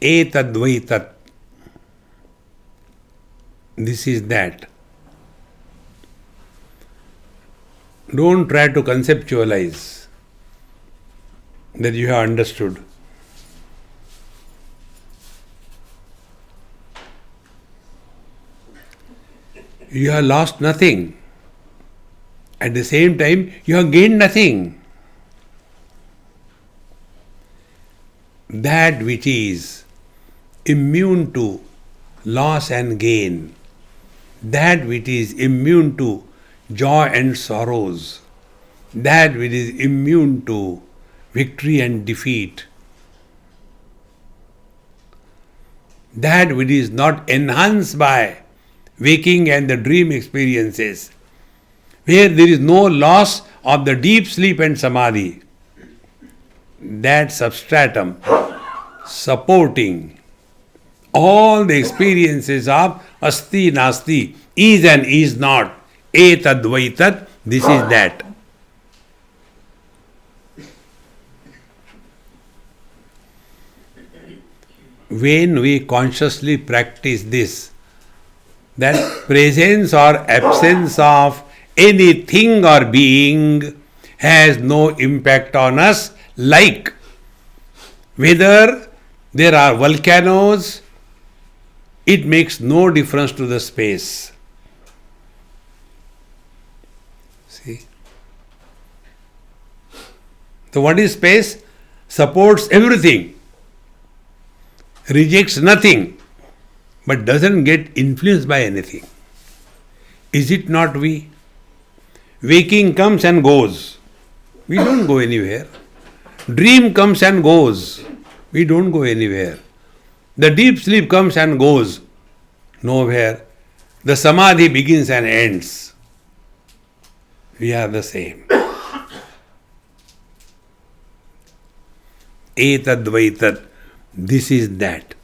Etadvaitat. This is that. Don't try to conceptualize that you have understood. You have lost nothing. At the same time, you have gained nothing. That which is immune to loss and gain, that which is immune to joy and sorrows, that which is immune to victory and defeat, that which is not enhanced by waking and the dream experiences, where there is no loss of the deep sleep and samadhi, that substratum supporting all the experiences of asti nasti, is and is not, etadvaitat, this is that. when we consciously practice this, that presence or absence of anything or being has no impact on us, like whether there are volcanoes, it makes no difference to the space. See? So what is space? Supports everything, rejects nothing, but doesn't get influenced by anything. Is it not we? Waking comes and goes. We don't go anywhere. Dream comes and goes. We don't go anywhere. The deep sleep comes and goes. Nowhere. The samadhi begins and ends. We are the same. Etadvaitat. This is that.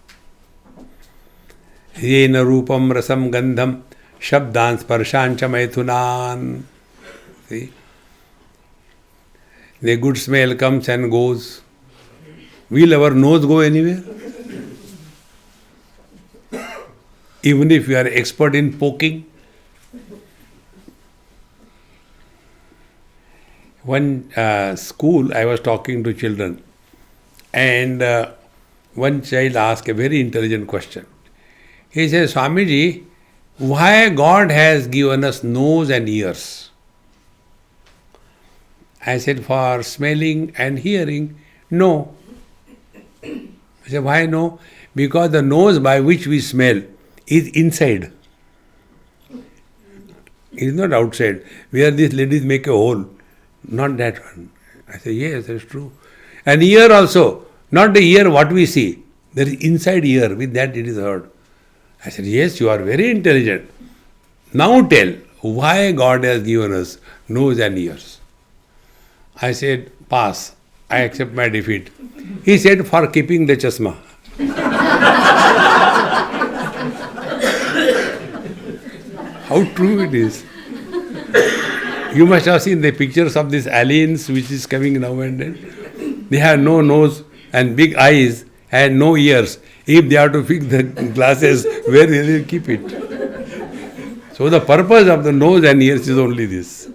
Yena rupam rasam gandham shabdan sparshancha maithunan. See? The good smell comes and goes. Will our nose go anywhere? Even if you are expert in poking. One school, I was talking to children, and one child asked a very intelligent question. He says, Swamiji, why God has given us nose and ears? I said, for smelling and hearing, no. I said, why no? Because the nose by which we smell is inside. It is not outside. Where these ladies make a hole. Not that one. I said, yes, that's true. And ear also, not the ear what we see. There is inside ear, with that it is heard. I said, yes, you are very intelligent. Now tell, why God has given us nose and ears? I said, pass. I accept my defeat. He said, for keeping the chasma. How true it is. You must have seen the pictures of these aliens which is coming now and then. They have no nose and big eyes and no ears. If they have to fix the glasses, where will they keep it? So the purpose of the nose and ears is only this.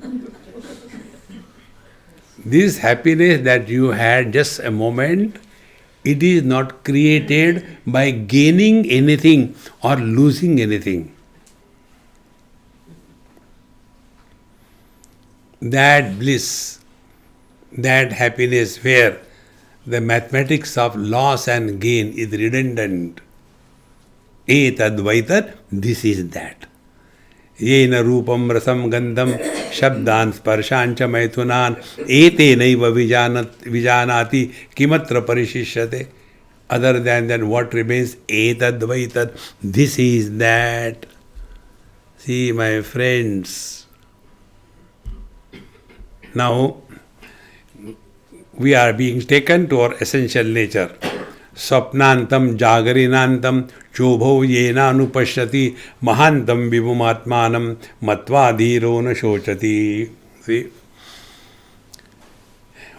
This happiness that you had just a moment, it is not created by gaining anything or losing anything. That bliss, that happiness where the mathematics of loss and gain is redundant. Etadvaitat, this is that. Yena rupam rasam gandham shabdan sparshancha maithunan etenaiva vijanati kimatra parishishyate. Other than that, what remains? Etadvaitat, this is that. See, my friends, now we are being taken to our essential nature. Swapnantam jagarinantam chobho yena anupashyati mahantam vibumatmanam matva dhiro na shochati. See,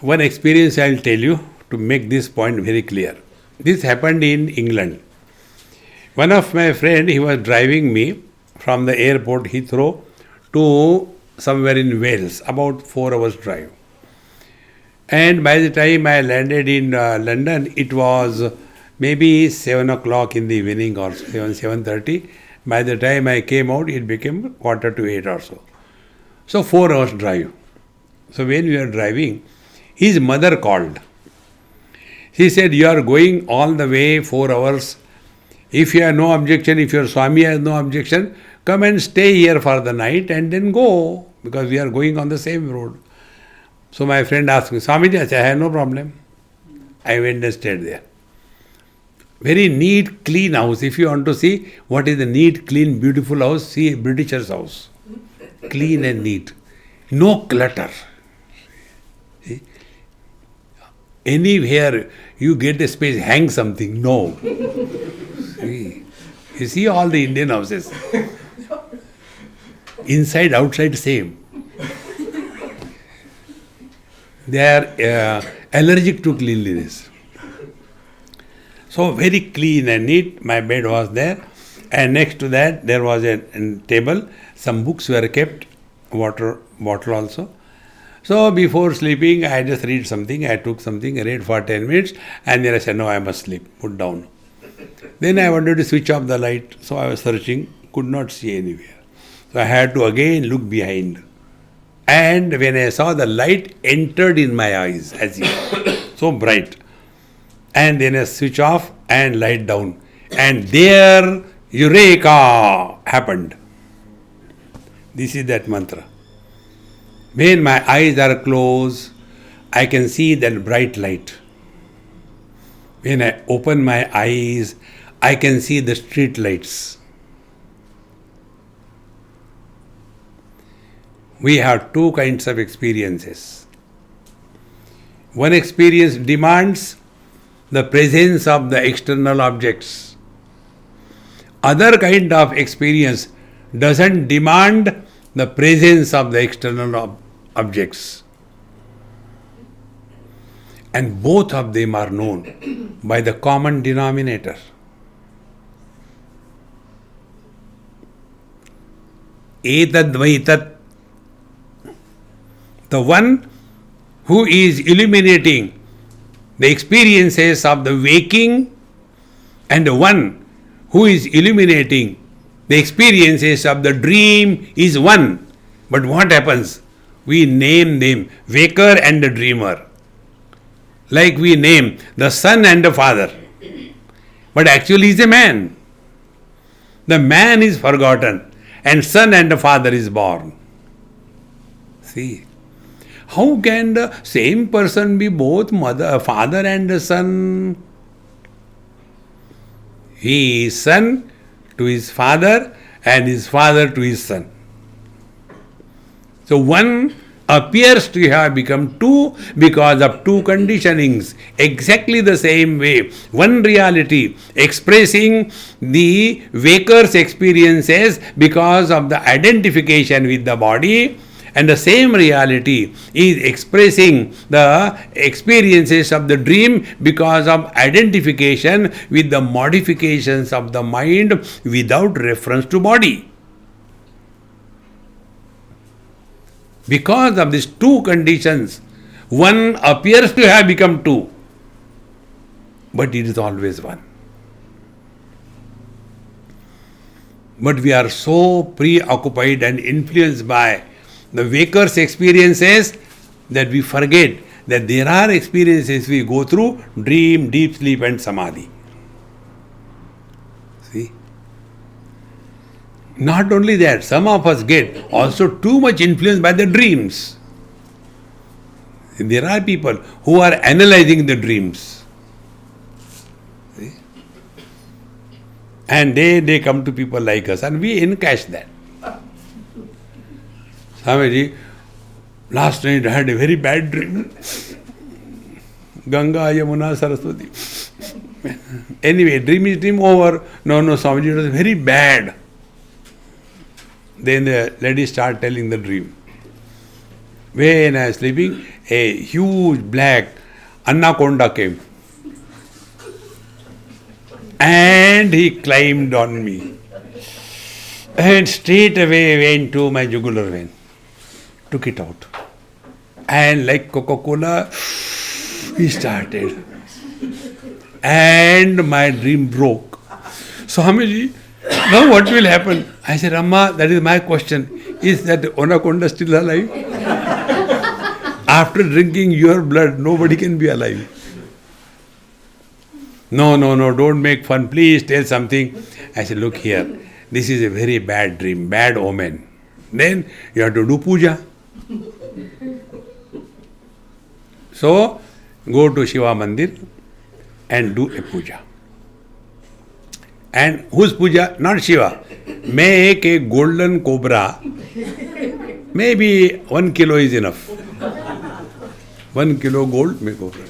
one experience I will tell you to make this point very clear. This happened in England. One of my friend, he was driving me from the airport Heathrow to somewhere in Wales, about 4 hours drive. And by the time I landed in London, it was maybe 7 o'clock in the evening or 7:30. By the time I came out, it became 7:45 or so. So 4 hours drive. So when we were driving, his mother called. She said, you are going all the way 4 hours. If you have no objection, if your Swami has no objection, come and stay here for the night and then go, because we are going on the same road. So my friend asked me, Swamiji, I said, I have no problem. I went and stayed there. Very neat, clean house. If you want to see what is the neat, clean, beautiful house, see a Britisher's house. Clean and neat. No clutter. See? Anywhere you get a space, hang something. No. See? You see all the Indian houses. Inside, outside, same. They are allergic to cleanliness. So very clean and neat, my bed was there. And next to that, there was a table. Some books were kept, water bottle also. So before sleeping, I just read something. I took something, I read for 10 minutes, and then I said, no, I must sleep, put down. Then I wanted to switch off the light. So I was searching, could not see anywhere. So I had to again look behind. And when I saw the light entered in my eyes, as if so bright. And then I switch off and light down. And there, Eureka happened. This is that mantra. When my eyes are closed, I can see that bright light. When I open my eyes, I can see the street lights. We have two kinds of experiences. One experience demands the presence of the external objects. Other kind of experience doesn't demand the presence of the external objects. And both of them are known by the common denominator. Etadvaitat. The one who is illuminating the experiences of the waking and the one who is illuminating the experiences of the dream is one. But what happens? We name them waker and the dreamer. Like we name the son and the father. But actually he is a man. The man is forgotten and son and the father is born. See? How can the same person be both father and son? He is son to his father and his father to his son. So one appears to have become two because of two conditionings. Exactly the same way. One reality expressing the waker's experiences because of the identification with the body, and the same reality is expressing the experiences of the dream because of identification with the modifications of the mind without reference to body. Because of these two conditions, one appears to have become two, but it is always one. But we are so preoccupied and influenced by the waker's experiences that we forget that there are experiences we go through: dream, deep sleep and samadhi. See? Not only that, some of us get also too much influenced by the dreams. There are people who are analyzing the dreams. See? And they come to people like us and we encash that. Swamiji, last night I had a very bad dream. Ganga, Yamuna, Saraswati. Anyway, dream is dream over. No, Swamiji, it was very bad. Then the lady started telling the dream. When I was sleeping, a huge black anaconda came. And he climbed on me. And straight away went to my jugular vein. Took it out. And like Coca-Cola, he started. And my dream broke. Swamiji, now what will happen? I said, Amma, that is my question. Is that anaconda still alive? After drinking your blood, nobody can be alive. No, don't make fun. Please tell something. I said, look here. This is a very bad dream, bad omen. Then you have to do puja. So, go to Shiva Mandir and do a puja. And whose puja? Not Shiva. Make a golden cobra. Maybe 1 kilo is enough. 1 kilo gold, make cobra.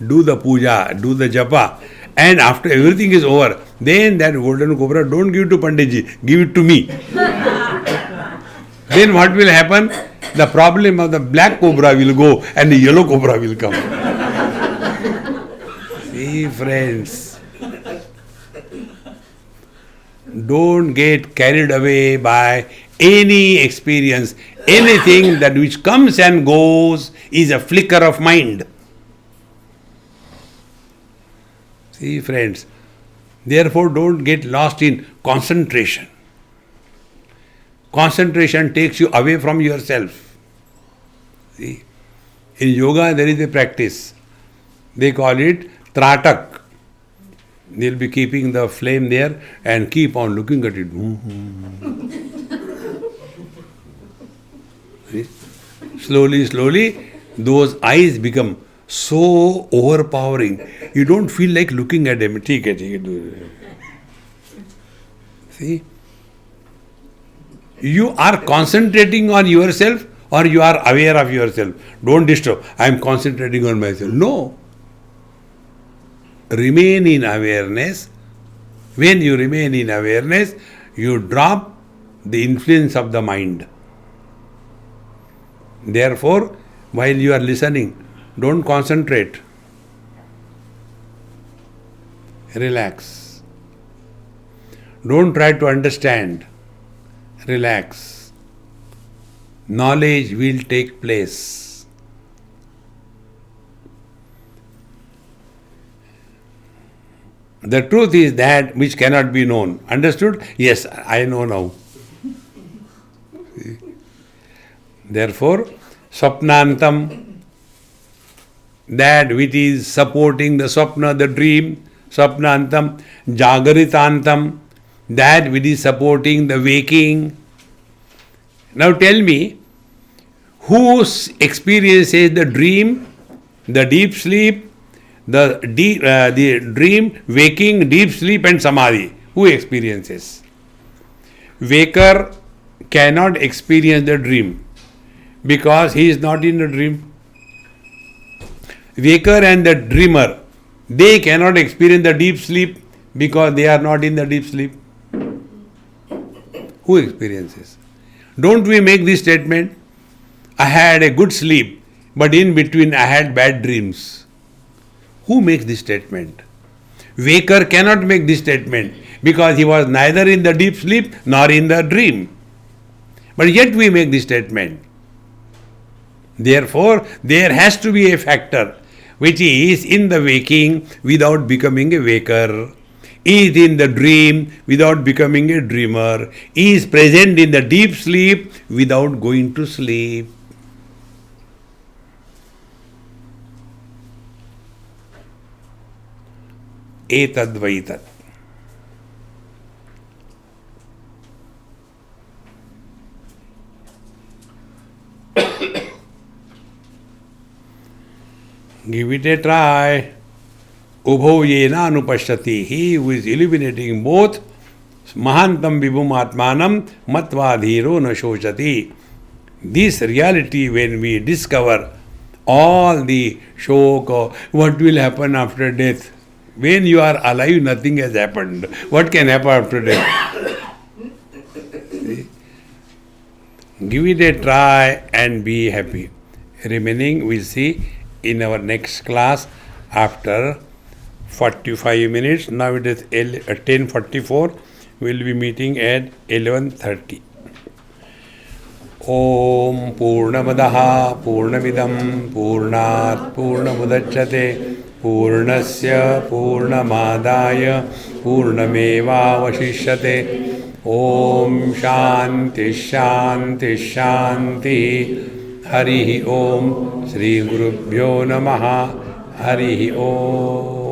Do the puja, do the japa. And after everything is over, then that golden cobra, don't give it to Panditji, give it to me. Then what will happen? The problem of the black cobra will go and the yellow cobra will come. See, friends, don't get carried away by any experience. Anything that which comes and goes is a flicker of mind. See, friends, therefore don't get lost in concentration. Concentration takes you away from yourself. See, in yoga there is a practice. They call it tratak. They'll be keeping the flame there and keep on looking at it. See? Slowly, slowly, those eyes become so overpowering. You don't feel like looking at them. See? You are concentrating on yourself or you are aware of yourself. Don't disturb. I am concentrating on myself. No. Remain in awareness. When you remain in awareness, you drop the influence of the mind. Therefore, while you are listening, don't concentrate. Relax. Don't try to understand. Relax. Knowledge will take place. The truth is that which cannot be known. Understood? Yes, I know now. Therefore, Swapnantam, that which is supporting the Swapna, the dream, Swapnantam, Jagaritantam, that which is supporting the waking. Now tell me, who experiences the dream, the deep sleep, the dream, waking, deep sleep and samadhi? Who experiences? Waker cannot experience the dream because he is not in the dream. Waker and the dreamer, they cannot experience the deep sleep because they are not in the deep sleep. Who experiences? Don't we make this statement? I had a good sleep, but in between I had bad dreams. Who makes this statement? Waker cannot make this statement because he was neither in the deep sleep nor in the dream. But yet we make this statement. Therefore, there has to be a factor which is in the waking without becoming a waker, is in the dream without becoming a dreamer, is present in the deep sleep without going to sleep. Etadvaitat. Give it a try. Ubho yena anupashyati. He who is illuminating both mahantam vibhum atmanam matvadhiro na shochati. This reality, when we discover all the shok, what will happen after death. When you are alive, nothing has happened. What can happen after death? Give it a try and be happy. Remaining we'll see in our next class after 45 minutes. Now it is 10:44. We will be meeting at 11:30. Om Purnamadaha Purnamidam Purnat Purnamudachyate Purnasya Purnamadaya Purnameva Vashishyate. Om Shanti Shanti Shanti. Hari Om. Shri Gurubhyo Namaha. Hari Om.